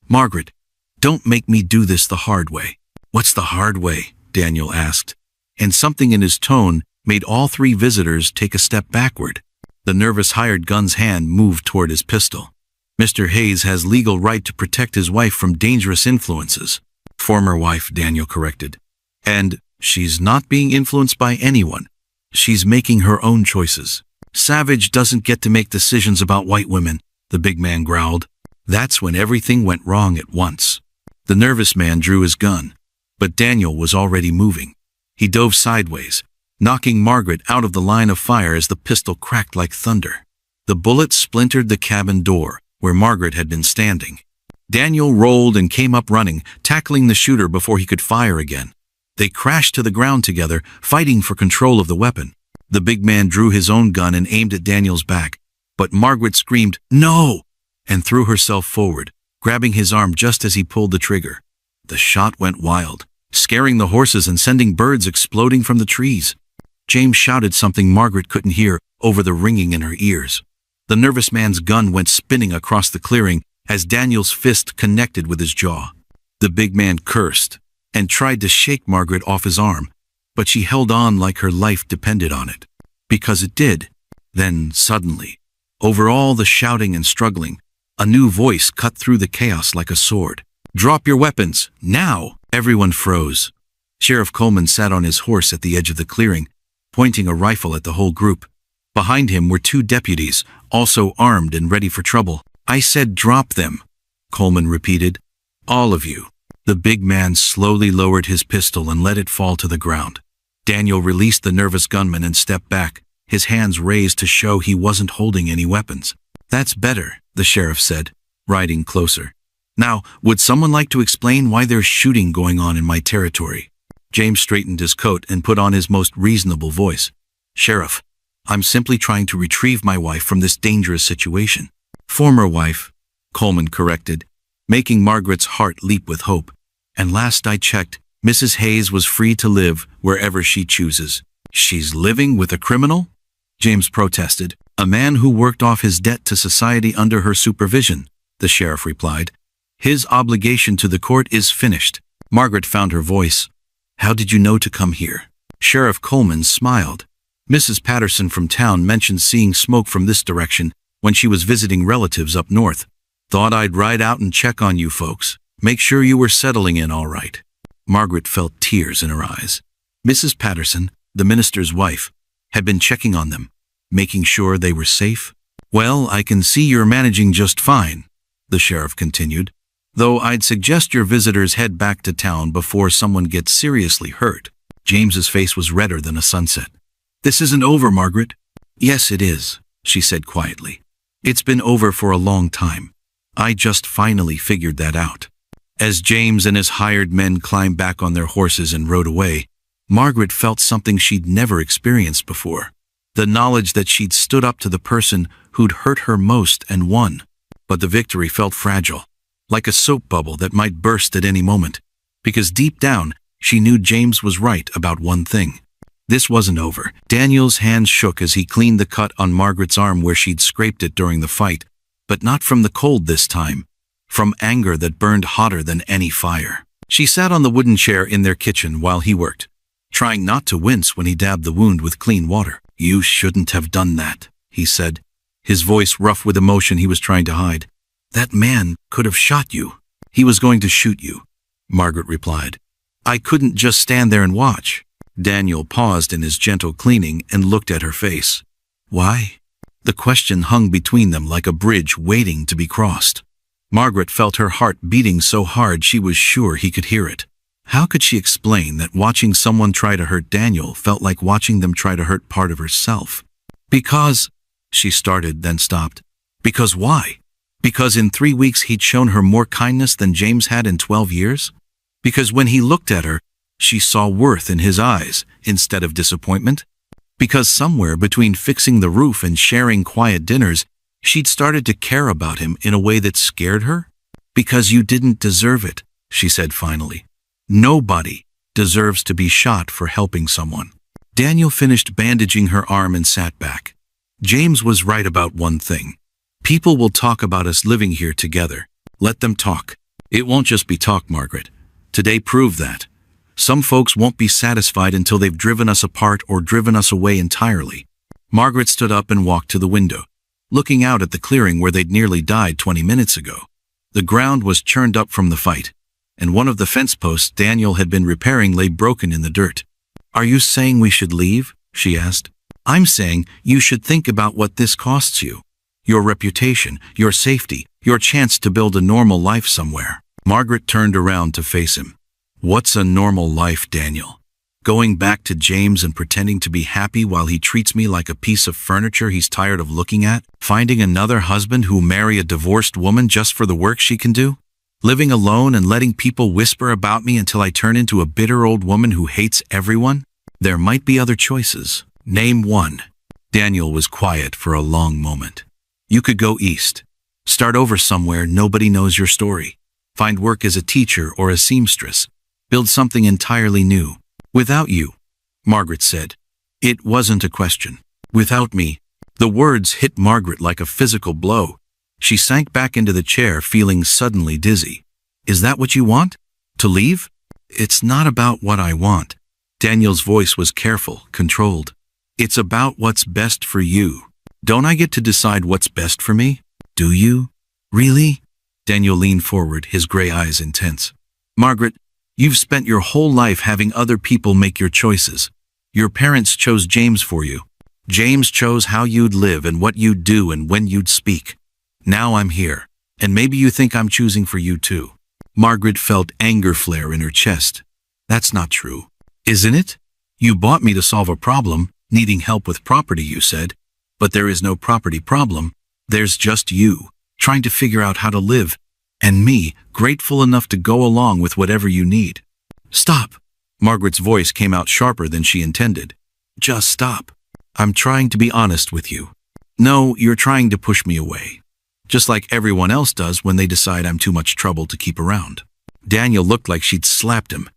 "Margaret, don't make me do this the hard way." "What's the hard way?" Daniel asked, and something in his tone made all three visitors take a step backward. The nervous hired gun's hand moved toward his pistol. "Mr. Hayes has legal right to protect his wife from dangerous influences." "Former wife," Daniel corrected. "And she's not being influenced by anyone. She's making her own choices." "Savage doesn't get to make decisions about white women," the big man growled. That's when everything went wrong at once. The nervous man drew his gun, but Daniel was already moving. He dove sideways, knocking Margaret out of the line of fire as the pistol cracked like thunder. The bullet splintered the cabin door, where Margaret had been standing. Daniel rolled and came up running, tackling the shooter before he could fire again. They crashed to the ground together, fighting for control of the weapon. The big man drew his own gun and aimed at Daniel's back, but Margaret screamed, "No!" and threw herself forward, grabbing his arm just as he pulled the trigger. The shot went wild, scaring the horses and sending birds exploding from the trees. James shouted something Margaret couldn't hear over the ringing in her ears. The nervous man's gun went spinning across the clearing as Daniel's fist connected with his jaw. The big man cursed and tried to shake Margaret off his arm, but she held on like her life depended on it. Because it did. Then, suddenly, over all the shouting and struggling, a new voice cut through the chaos like a sword. "Drop your weapons, now!" Everyone froze. Sheriff Coleman sat on his horse at the edge of the clearing, pointing a rifle at the whole group. Behind him were two deputies, also armed and ready for trouble. "I said drop them," Coleman repeated. "All of you." The big man slowly lowered his pistol and let it fall to the ground. Daniel released the nervous gunman and stepped back, his hands raised to show he wasn't holding any weapons. "That's better," the sheriff said, riding closer. "Now, would someone like to explain why there's shooting going on in my territory?" James straightened his coat and put on his most reasonable voice. "Sheriff, I'm simply trying to retrieve my wife from this dangerous situation." "Former wife," Coleman corrected, making Margaret's heart leap with hope. "And last I checked, Mrs. Hayes was free to live wherever she chooses." "She's living with a criminal?" James protested. "A man who worked off his debt to society under her supervision," the sheriff replied. "His obligation to the court is finished." Margaret found her voice. "How did you know to come here?" Sheriff Coleman smiled. "Mrs. Patterson from town mentioned seeing smoke from this direction when she was visiting relatives up north. Thought I'd ride out and check on you folks. Make sure you were settling in all right." Margaret felt tears in her eyes. Mrs. Patterson, the minister's wife, had been checking on them, making sure they were safe. "Well, I can see you're managing just fine," the sheriff continued, "though I'd suggest your visitors head back to town before someone gets seriously hurt." James's face was redder than a sunset. "This isn't over, Margaret." "Yes, it is," she said quietly. "It's been over for a long time. I just finally figured that out." As James and his hired men climbed back on their horses and rode away, Margaret felt something she'd never experienced before. The knowledge that she'd stood up to the person who'd hurt her most and won. But the victory felt fragile, like a soap bubble that might burst at any moment. Because deep down, she knew James was right about one thing. This wasn't over. Daniel's hands shook as he cleaned the cut on Margaret's arm where she'd scraped it during the fight, but not from the cold this time. From anger that burned hotter than any fire. She sat on the wooden chair in their kitchen while he worked, trying not to wince when he dabbed the wound with clean water. "You shouldn't have done that," he said, his voice rough with emotion he was trying to hide. "That man could have shot you." "He was going to shoot you," Margaret replied. "I couldn't just stand there and watch." Daniel paused in his gentle cleaning and looked at her face. "Why?" The question hung between them like a bridge waiting to be crossed. Margaret felt her heart beating so hard she was sure he could hear it. How could she explain that watching someone try to hurt Daniel felt like watching them try to hurt part of herself? "Because," she started, then stopped. "Because why?" Because in 3 weeks he'd shown her more kindness than James had in 12 years? Because when he looked at her, she saw worth in his eyes instead of disappointment? Because somewhere between fixing the roof and sharing quiet dinners, she'd started to care about him in a way that scared her? Because you didn't deserve it, she said finally. Nobody deserves to be shot for helping someone. Daniel finished bandaging her arm and sat back. James was right about one thing. People will talk about us living here together. Let them talk. It won't just be talk, Margaret. Today proved that. Some folks won't be satisfied until they've driven us apart or driven us away entirely. Margaret stood up and walked to the window, looking out at the clearing where they'd nearly died 20 minutes ago. The ground was churned up from the fight, and one of the fence posts Daniel had been repairing lay broken in the dirt. Are you saying we should leave? She asked. I'm saying you should think about what this costs you. Your reputation, your safety, your chance to build a normal life somewhere. Margaret turned around to face him. What's a normal life, Daniel? Going back to James and pretending to be happy while he treats me like a piece of furniture he's tired of looking at? Finding another husband who'll marry a divorced woman just for the work she can do? Living alone and letting people whisper about me until I turn into a bitter old woman who hates everyone? There might be other choices. Name one. Daniel was quiet for a long moment. You could go east. Start over somewhere nobody knows your story. Find work as a teacher or a seamstress. Build something entirely new. Without you, Margaret said. It wasn't a question. Without me. The words hit Margaret like a physical blow. She sank back into the chair, feeling suddenly dizzy. Is that what you want? To leave? It's not about what I want. Daniel's voice was careful, controlled. It's about what's best for you. Don't I get to decide what's best for me? Do you? Really? Daniel leaned forward, his gray eyes intense. Margaret, you've spent your whole life having other people make your choices. Your parents chose James for you. James chose how you'd live and what you'd do and when you'd speak. Now I'm here, and maybe you think I'm choosing for you too. Margaret felt anger flare in her chest. That's not true. Isn't it? You bought me to solve a problem, needing help with property, you said. But there is no property problem. There's just you, trying to figure out how to live, and me, grateful enough to go along with whatever you need. Stop. Margaret's voice came out sharper than she intended. Just stop. I'm trying to be honest with you. No, you're trying to push me away. Just like everyone else does when they decide I'm too much trouble to keep around. Daniel looked like she'd slapped him.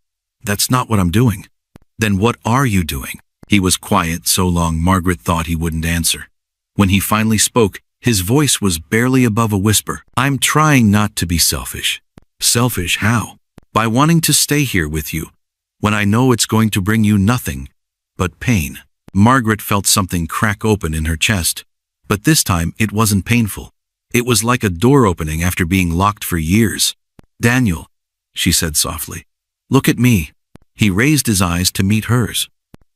That's not what I'm doing. Then what are you doing? He was quiet so long Margaret thought he wouldn't answer. When he finally spoke, his voice was barely above a whisper. I'm trying not to be selfish. Selfish how? By wanting to stay here with you, when I know it's going to bring you nothing but pain. Margaret felt something crack open in her chest, but this time it wasn't painful. It was like a door opening after being locked for years. Daniel, she said softly, look at me. He raised his eyes to meet hers.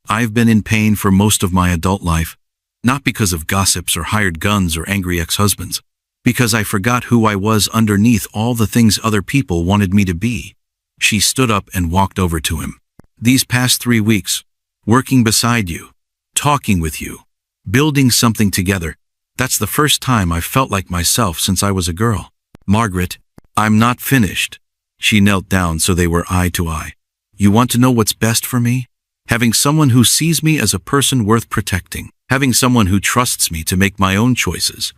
I've been in pain for most of my adult life, not because of gossips or hired guns or angry ex-husbands, because I forgot who I was underneath all the things other people wanted me to be. She stood up and walked over to him. These past 3 weeks, working beside you, talking with you, building something together, that's the first time I've felt like myself since I was a girl. Margaret, I'm not finished. She knelt down so they were eye to eye. You want to know what's best for me? Having someone who sees me as a person worth protecting. Having someone who trusts me to make my own choices,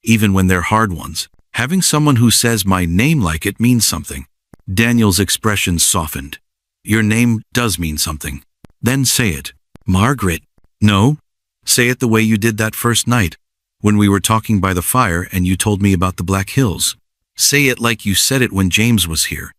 even when they're hard ones. Having someone who says my name like it means something. Daniel's expression softened. Your name does mean something. Then say it. Margaret. No. Say it the way you did that first night, when we were talking by the fire and you told me about the Black Hills. Say it like you said it when James was here,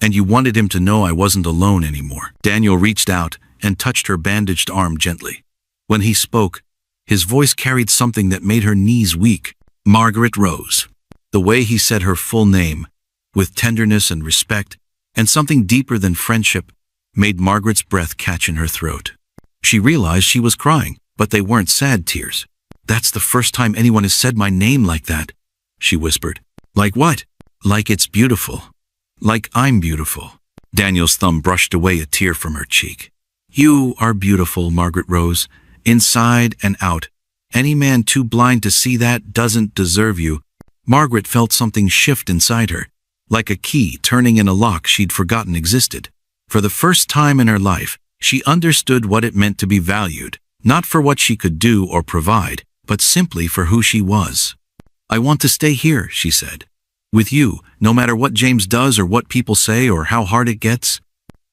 and you wanted him to know I wasn't alone anymore. Daniel reached out and touched her bandaged arm gently. When he spoke, his voice carried something that made her knees weak. Margaret Rose. The way he said her full name, with tenderness and respect, and something deeper than friendship, made Margaret's breath catch in her throat. She realized she was crying, but they weren't sad tears. That's the first time anyone has said my name like that, she whispered. Like what? Like it's beautiful. Like I'm beautiful. Daniel's thumb brushed away a tear from her cheek. You are beautiful, Margaret Rose, inside and out. Any man too blind to see that doesn't deserve you. Margaret felt something shift inside her, like a key turning in a lock she'd forgotten existed. For the first time in her life, she understood what it meant to be valued, not for what she could do or provide, but simply for who she was. "I want to stay here," she said. "With you, no matter what James does or what people say or how hard it gets."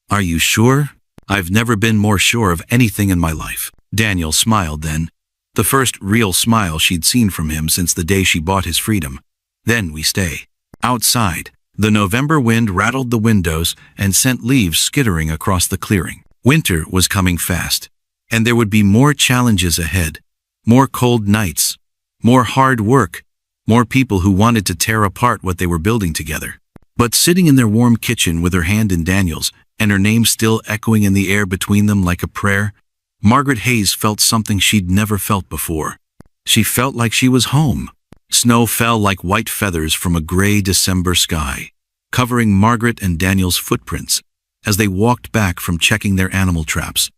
"Are you sure?" "I've never been more sure of anything in my life." Daniel smiled then, the first real smile she'd seen from him since the day she bought his freedom. "Then we stay." Outside, the November wind rattled the windows and sent leaves skittering across the clearing. Winter was coming fast, and there would be more challenges ahead, more cold nights, more hard work, more people who wanted to tear apart what they were building together. But sitting in their warm kitchen with her hand in Daniel's, and her name still echoing in the air between them like a prayer, Margaret Hayes felt something she'd never felt before. She felt like she was home. Snow fell like white feathers from a gray December sky, covering Margaret and Daniel's footprints as they walked back from checking their animal traps.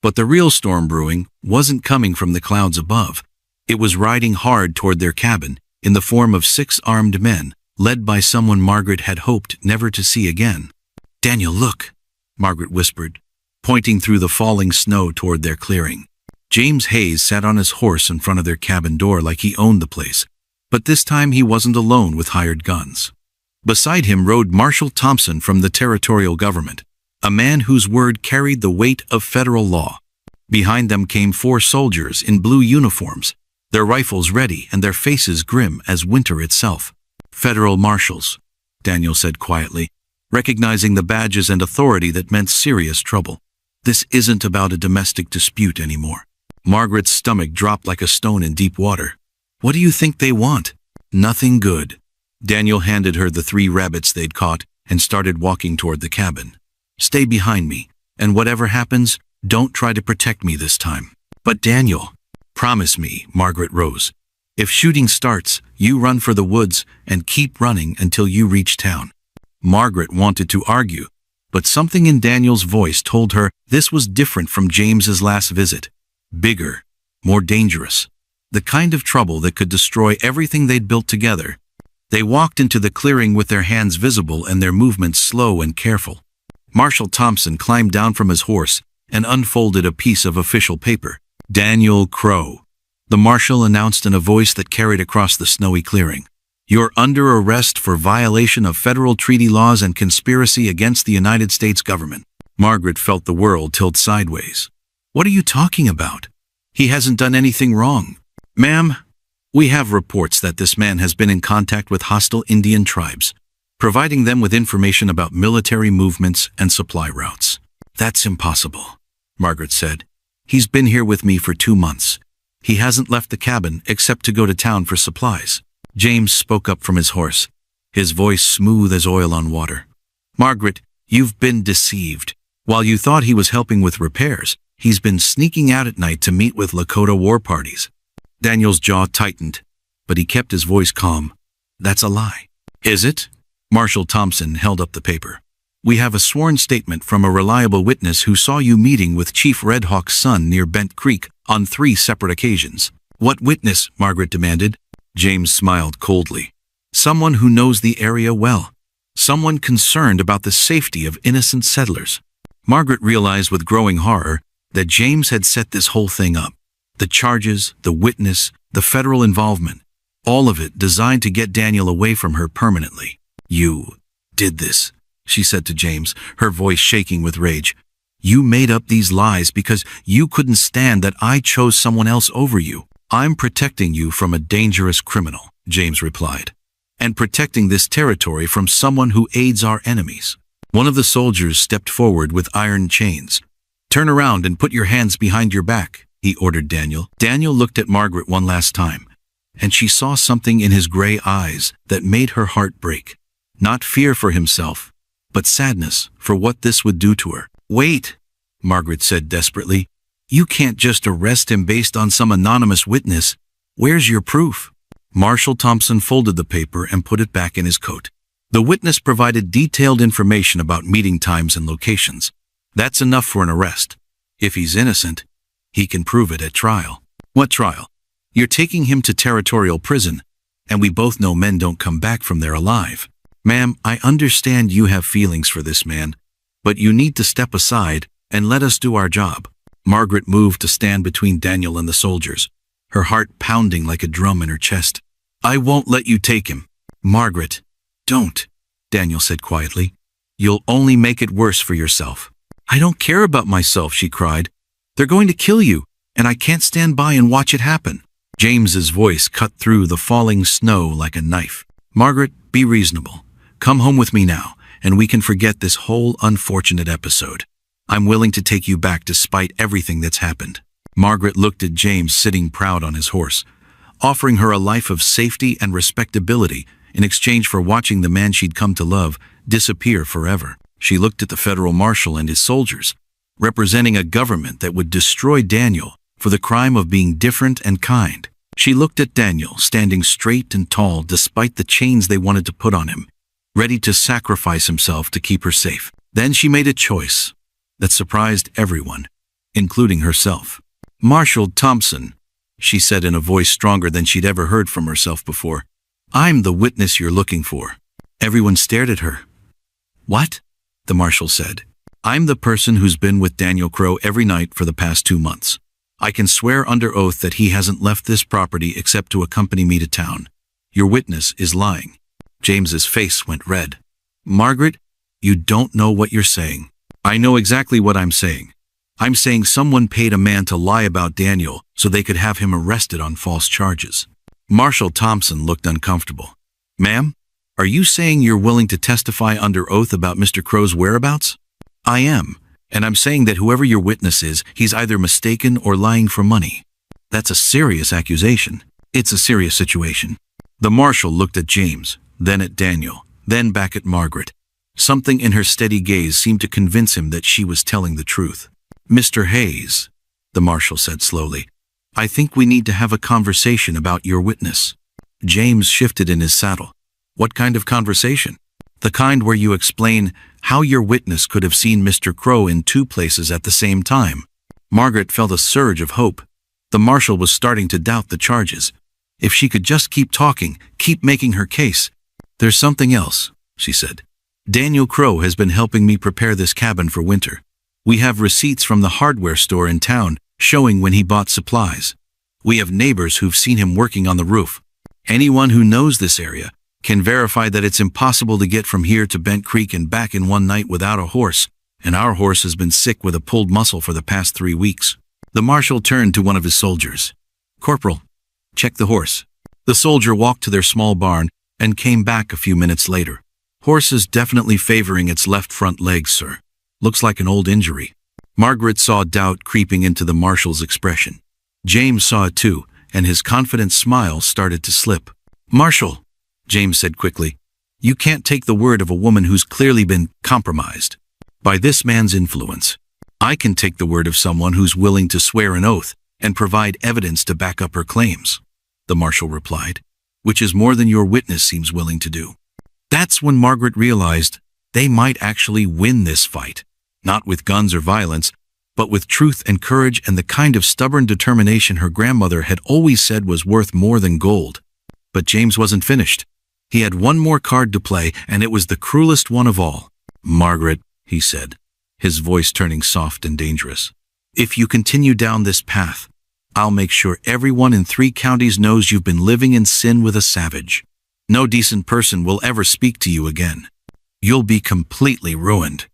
But the real storm brewing wasn't coming from the clouds above. It was riding hard toward their cabin in the form of 6 armed men, led by someone Margaret had hoped never to see again. "Daniel, look," Margaret whispered, pointing through the falling snow toward their clearing. James Hayes sat on his horse in front of their cabin door like he owned the place, but this time he wasn't alone with hired guns. Beside him rode Marshal Thompson from the territorial government, a man whose word carried the weight of federal law. Behind them came 4 soldiers in blue uniforms, their rifles ready and their faces grim as winter itself. "Federal marshals," Daniel said quietly, recognizing the badges and authority that meant serious trouble. "This isn't about a domestic dispute anymore." Margaret's stomach dropped like a stone in deep water. "What do you think they want?" "Nothing good." Daniel handed her the 3 rabbits they'd caught and started walking toward the cabin. "Stay behind me, and whatever happens, don't try to protect me this time." "But Daniel..." "Promise me," Margaret rose. "If shooting starts, you run for the woods and keep running until you reach town." Margaret wanted to argue, but something in Daniel's voice told her this was different from James's last visit. Bigger, more dangerous. The kind of trouble that could destroy everything they'd built together. They walked into the clearing with their hands visible and their movements slow and careful. Marshal Thompson climbed down from his horse and unfolded a piece of official paper. "Daniel Crow," the marshal announced in a voice that carried across the snowy clearing. "You're under arrest for violation of federal treaty laws and conspiracy against the United States government." Margaret felt the world tilt sideways. "What are you talking about? He hasn't done anything wrong." "Ma'am, we have reports that this man has been in contact with hostile Indian tribes, providing them with information about military movements and supply routes." "That's impossible," Margaret said. "He's been here with me for 2 months. He hasn't left the cabin except to go to town for supplies." James spoke up from his horse, his voice smooth as oil on water. "Margaret, you've been deceived. While you thought he was helping with repairs, he's been sneaking out at night to meet with Lakota war parties." Daniel's jaw tightened, but he kept his voice calm. "That's a lie." "Is it?" Marshal Thompson held up the paper. "We have a sworn statement from a reliable witness who saw you meeting with Chief Red Hawk's son near Bent Creek on 3 separate occasions." "What witness?" Margaret demanded. James smiled coldly. "Someone who knows the area well. Someone concerned about the safety of innocent settlers." Margaret realized with growing horror that James had set this whole thing up. The charges, the witness, the federal involvement, all of it designed to get Daniel away from her permanently. "You did this," she said to James, her voice shaking with rage. "You made up these lies because you couldn't stand that I chose someone else over you." "I'm protecting you from a dangerous criminal," James replied, "and protecting this territory from someone who aids our enemies." One of the soldiers stepped forward with iron chains. "Turn around and put your hands behind your back," he ordered Daniel. Daniel looked at Margaret one last time, and she saw something in his gray eyes that made her heart break. Not fear for himself, but sadness for what this would do to her. "Wait," Margaret said desperately. "You can't just arrest him based on some anonymous witness. Where's your proof?" Marshal Thompson folded the paper and put it back in his coat. "The witness provided detailed information about meeting times and locations. That's enough for an arrest. If he's innocent, he can prove it at trial." "What trial?" "You're taking him to territorial prison. And we both know men don't come back from there alive. Ma'am, I understand you have feelings for this man, but you need to step aside and let us do our job. Margaret moved to stand between Daniel and the soldiers, her heart pounding like a drum in her chest. I won't let you take him. Margaret, don't, Daniel said quietly. You'll only make it worse for yourself. I don't care about myself, she cried. They're going to kill you, and I can't stand by and watch it happen. James's voice cut through the falling snow like a knife. Margaret, be reasonable. Come home with me now, and we can forget this whole unfortunate episode. I'm willing to take you back despite everything that's happened. Margaret looked at James sitting proud on his horse, offering her a life of safety and respectability in exchange for watching the man she'd come to love disappear forever. She looked at the federal marshal and his soldiers, representing a government that would destroy Daniel for the crime of being different and kind. She looked at Daniel, standing straight and tall despite the chains they wanted to put on him, ready to sacrifice himself to keep her safe. Then she made a choice that surprised everyone, including herself. Marshal Thompson, she said in a voice stronger than she'd ever heard from herself before, I'm the witness you're looking for. Everyone stared at her. What? The marshal said. I'm the person who's been with Daniel Crow every night for the past 2 months. I can swear under oath that he hasn't left this property except to accompany me to town. Your witness is lying. James's face went red. Margaret, you don't know what you're saying. I know exactly what I'm saying. I'm saying someone paid a man to lie about Daniel so they could have him arrested on false charges. Marshal Thompson looked uncomfortable. Ma'am, are you saying you're willing to testify under oath about Mr. Crow's whereabouts? I am, and I'm saying that whoever your witness is, he's either mistaken or lying for money. That's a serious accusation. It's a serious situation. The marshal looked at James, then at Daniel, then back at Margaret. Something in her steady gaze seemed to convince him that she was telling the truth. Mr. Hayes, the marshal said slowly, I think we need to have a conversation about your witness. James shifted in his saddle. What kind of conversation? The kind where you explain how your witness could have seen Mr. Crow in 2 places at the same time. Margaret felt a surge of hope. The marshal was starting to doubt the charges. If she could just keep talking, keep making her case. There's something else, she said. Daniel Crow has been helping me prepare this cabin for winter. We have receipts from the hardware store in town showing when he bought supplies. We have neighbors who've seen him working on the roof. Anyone who knows this area can verify that it's impossible to get from here to Bent Creek and back in one night without a horse, and our horse has been sick with a pulled muscle for the past 3 weeks. The marshal turned to one of his soldiers. Corporal, check the horse. The soldier walked to their small barn and came back a few minutes later. Horse is definitely favoring its left front legs, sir. Looks like an old injury. Margaret saw doubt creeping into the marshal's expression. James saw it too, and his confident smile started to slip. Marshal, James said quickly, you can't take the word of a woman who's clearly been compromised by this man's influence. I can take the word of someone who's willing to swear an oath and provide evidence to back up her claims, the marshal replied, which is more than your witness seems willing to do. That's when Margaret realized they might actually win this fight, not with guns or violence, but with truth and courage and the kind of stubborn determination her grandmother had always said was worth more than gold. But James wasn't finished. He had one more card to play, and it was the cruelest one of all. Margaret, he said, his voice turning soft and dangerous, if you continue down this path, I'll make sure everyone in 3 counties knows you've been living in sin with a savage. No decent person will ever speak to you again. You'll be completely ruined.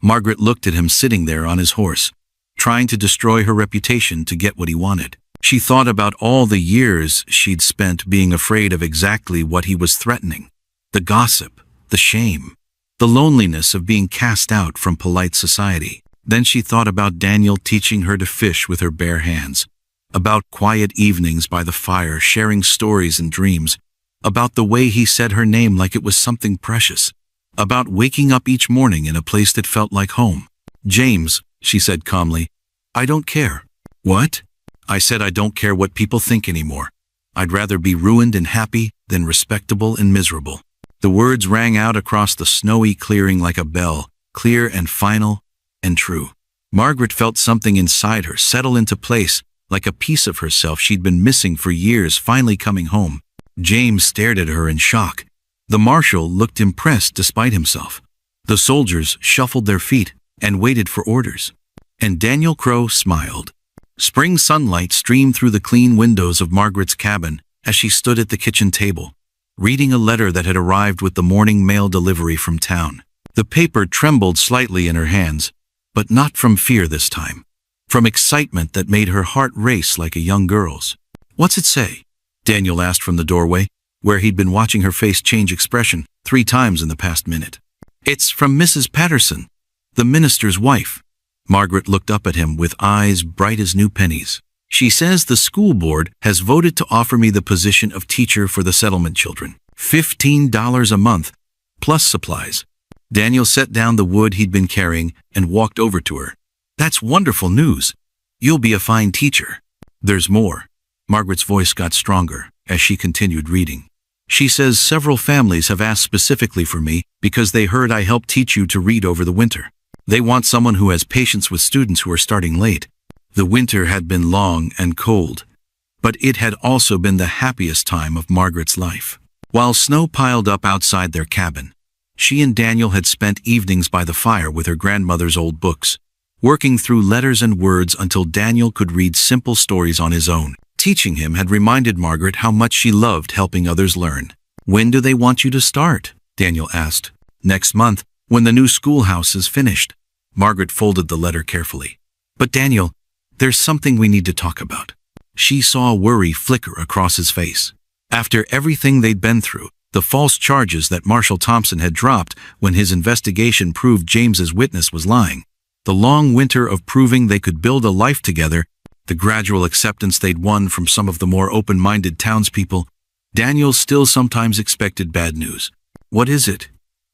Margaret looked at him sitting there on his horse, trying to destroy her reputation to get what he wanted. She thought about all the years she'd spent being afraid of exactly what he was threatening. The gossip, the shame, the loneliness of being cast out from polite society. Then she thought about Daniel teaching her to fish with her bare hands, about quiet evenings by the fire sharing stories and dreams, about the way he said her name like it was something precious, about waking up each morning in a place that felt like home. James, she said calmly, I don't care. What? I said I don't care what people think anymore. I'd rather be ruined and happy than respectable and miserable. The words rang out across the snowy clearing like a bell, clear and final and true. Margaret felt something inside her settle into place, like a piece of herself she'd been missing for years finally coming home. James stared at her in shock. The marshal looked impressed despite himself. The soldiers shuffled their feet and waited for orders. And Daniel Crowe smiled. Spring sunlight streamed through the clean windows of Margaret's cabin as she stood at the kitchen table, reading a letter that had arrived with the morning mail delivery from town. The paper trembled slightly in her hands, but not from fear this time. From excitement that made her heart race like a young girl's. "What's it say?" Daniel asked from the doorway, where he'd been watching her face change expression 3 times in the past minute. "It's from Mrs. Patterson, the minister's wife." Margaret looked up at him with eyes bright as new pennies. "She says the school board has voted to offer me the position of teacher for the settlement children. $15 a month, plus supplies." Daniel set down the wood he'd been carrying and walked over to her. "That's wonderful news. You'll be a fine teacher." "There's more." Margaret's voice got stronger as she continued reading. "She says several families have asked specifically for me because they heard I helped teach you to read over the winter. They want someone who has patience with students who are starting late." The winter had been long and cold, but it had also been the happiest time of Margaret's life. While snow piled up outside their cabin, she and Daniel had spent evenings by the fire with her grandmother's old books, working through letters and words until Daniel could read simple stories on his own. Teaching him had reminded Margaret how much she loved helping others learn. "When do they want you to start?" Daniel asked. "Next month, when the new schoolhouse is finished." Margaret folded the letter carefully. "But Daniel, there's something we need to talk about." She saw worry flicker across his face. After everything they'd been through, the false charges that Marshal Thompson had dropped when his investigation proved James's witness was lying, the long winter of proving they could build a life together, the gradual acceptance they'd won from some of the more open-minded townspeople, Daniel still sometimes expected bad news. "What is it?"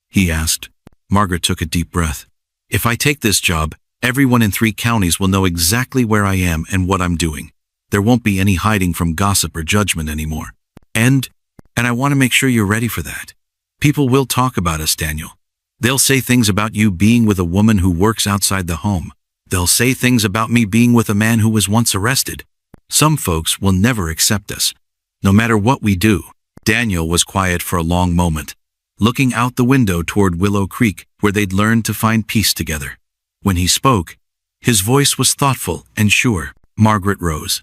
he asked. Margaret took a deep breath. "If I take this job, everyone in 3 counties will know exactly where I am and what I'm doing. There won't be any hiding from gossip or judgment anymore. And I want to make sure you're ready for that. People will talk about us, Daniel. They'll say things about you being with a woman who works outside the home. They'll say things about me being with a man who was once arrested. Some folks will never accept us, no matter what we do." Daniel was quiet for a long moment, looking out the window toward Willow Creek, where they'd learned to find peace together. When he spoke, his voice was thoughtful and sure. Margaret rose.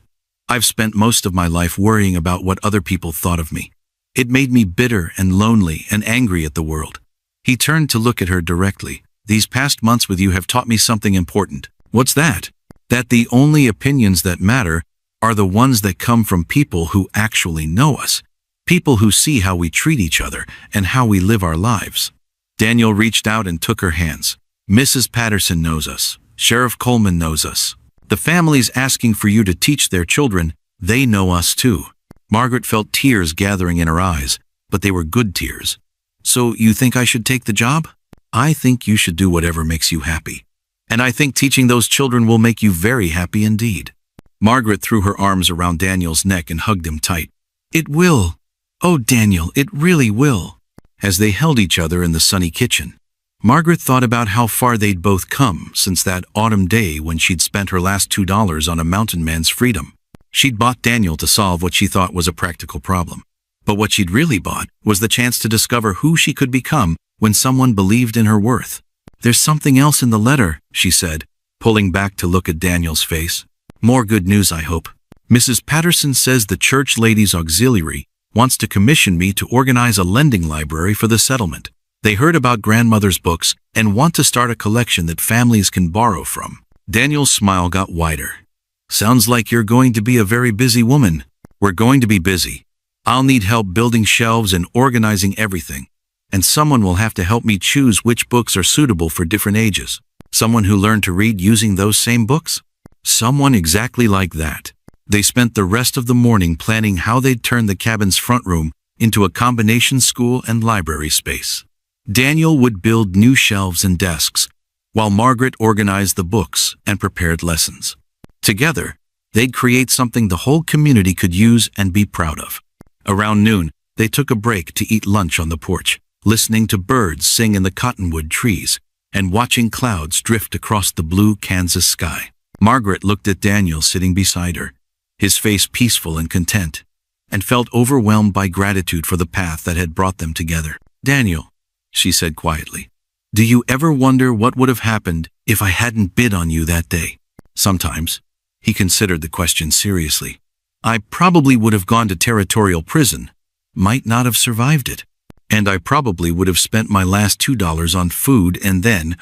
"I've spent most of my life worrying about what other people thought of me. It made me bitter and lonely and angry at the world." He turned to look at her directly. "These past months with you have taught me something important." "What's that?" "That the only opinions that matter are the ones that come from people who actually know us. People who see how we treat each other and how we live our lives." Daniel reached out and took her hands. "Mrs. Patterson knows us. Sheriff Coleman knows us. The families asking for you to teach their children, they know us too." Margaret felt tears gathering in her eyes, but they were good tears. "So you think I should take the job?" "I think you should do whatever makes you happy. And I think teaching those children will make you very happy indeed." Margaret threw her arms around Daniel's neck and hugged him tight. "It will. Oh, Daniel, it really will." As they held each other in the sunny kitchen, Margaret thought about how far they'd both come since that autumn day when she'd spent her last $2 on a mountain man's freedom. She'd bought Daniel to solve what she thought was a practical problem. But what she'd really bought was the chance to discover who she could become when someone believed in her worth. "There's something else in the letter," she said, pulling back to look at Daniel's face. "More good news, I hope. Mrs. Patterson says the Church Ladies Auxiliary wants to commission me to organize a lending library for the settlement. They heard about grandmother's books and want to start a collection that families can borrow from." Daniel's smile got wider. "Sounds like you're going to be a very busy woman." "We're going to be busy. I'll need help building shelves and organizing everything. And someone will have to help me choose which books are suitable for different ages. Someone who learned to read using those same books?" "Someone exactly like that." They spent the rest of the morning planning how they'd turn the cabin's front room into a combination school and library space. Daniel would build new shelves and desks, while Margaret organized the books and prepared lessons. Together, they'd create something the whole community could use and be proud of. Around noon, they took a break to eat lunch on the porch, listening to birds sing in the cottonwood trees and watching clouds drift across the blue Kansas sky. Margaret looked at Daniel sitting beside her, his face peaceful and content. and felt overwhelmed by gratitude for the path that had brought them together. "Daniel," she said quietly, "do you ever wonder what would have happened if I hadn't bid on you that day?" Sometimes. He considered the question seriously. "I probably would have gone to territorial prison, might not have survived it. And I probably would have spent my last $2 on food, and then,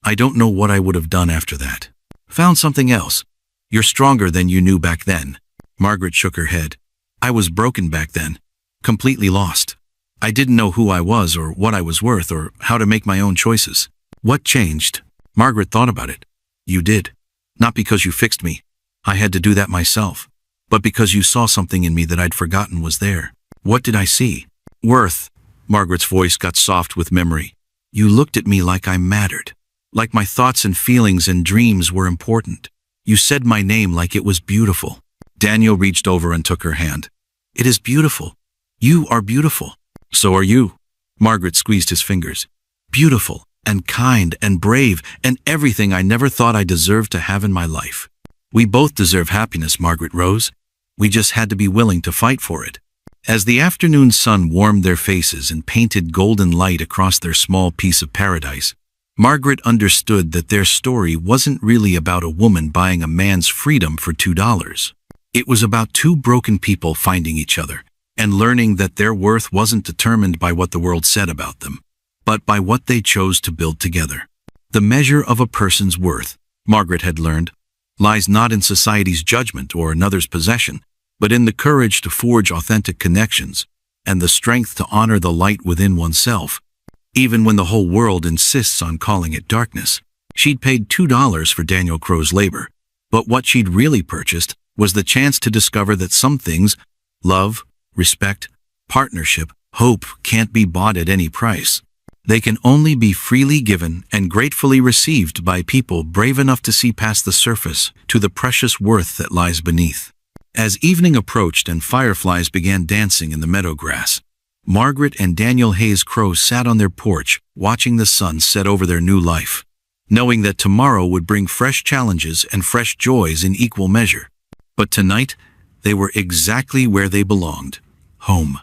I don't know what I would have done after that. Found something else. You're stronger than you knew back then." Margaret shook her head. "I was broken back then, completely lost. I didn't know who I was or what I was worth or how to make my own choices." "What changed?" Margaret thought about it. "You did. Not because you fixed me. I had to do that myself. But because you saw something in me that I'd forgotten was there." "What did I see?" "Worth." Margaret's voice got soft with memory. "You looked at me like I mattered. Like my thoughts and feelings and dreams were important. You said my name like it was beautiful." Daniel reached over and took her hand. "It is beautiful. You are beautiful." "So are you." Margaret squeezed his fingers. "Beautiful and kind and brave and everything I never thought I deserved to have in my life. We both deserve happiness, Margaret Rose. We just had to be willing to fight for it." As the afternoon sun warmed their faces and painted golden light across their small piece of paradise, Margaret understood that their story wasn't really about a woman buying a man's freedom for $2. It was about two broken people finding each other and learning that their worth wasn't determined by what the world said about them, but by what they chose to build together. The measure of a person's worth, Margaret had learned, lies not in society's judgment or another's possession, but in the courage to forge authentic connections and the strength to honor the light within oneself, even when the whole world insists on calling it darkness. She'd paid $2 for Daniel Crow's labor, but what she'd really purchased was the chance to discover that some things, love, respect, partnership, hope, can't be bought at any price. They can only be freely given and gratefully received by people brave enough to see past the surface to the precious worth that lies beneath. As evening approached and fireflies began dancing in the meadow grass, Margaret and Daniel Hayes Crow sat on their porch, watching the sun set over their new life, knowing that tomorrow would bring fresh challenges and fresh joys in equal measure. But tonight, they were exactly where they belonged, home.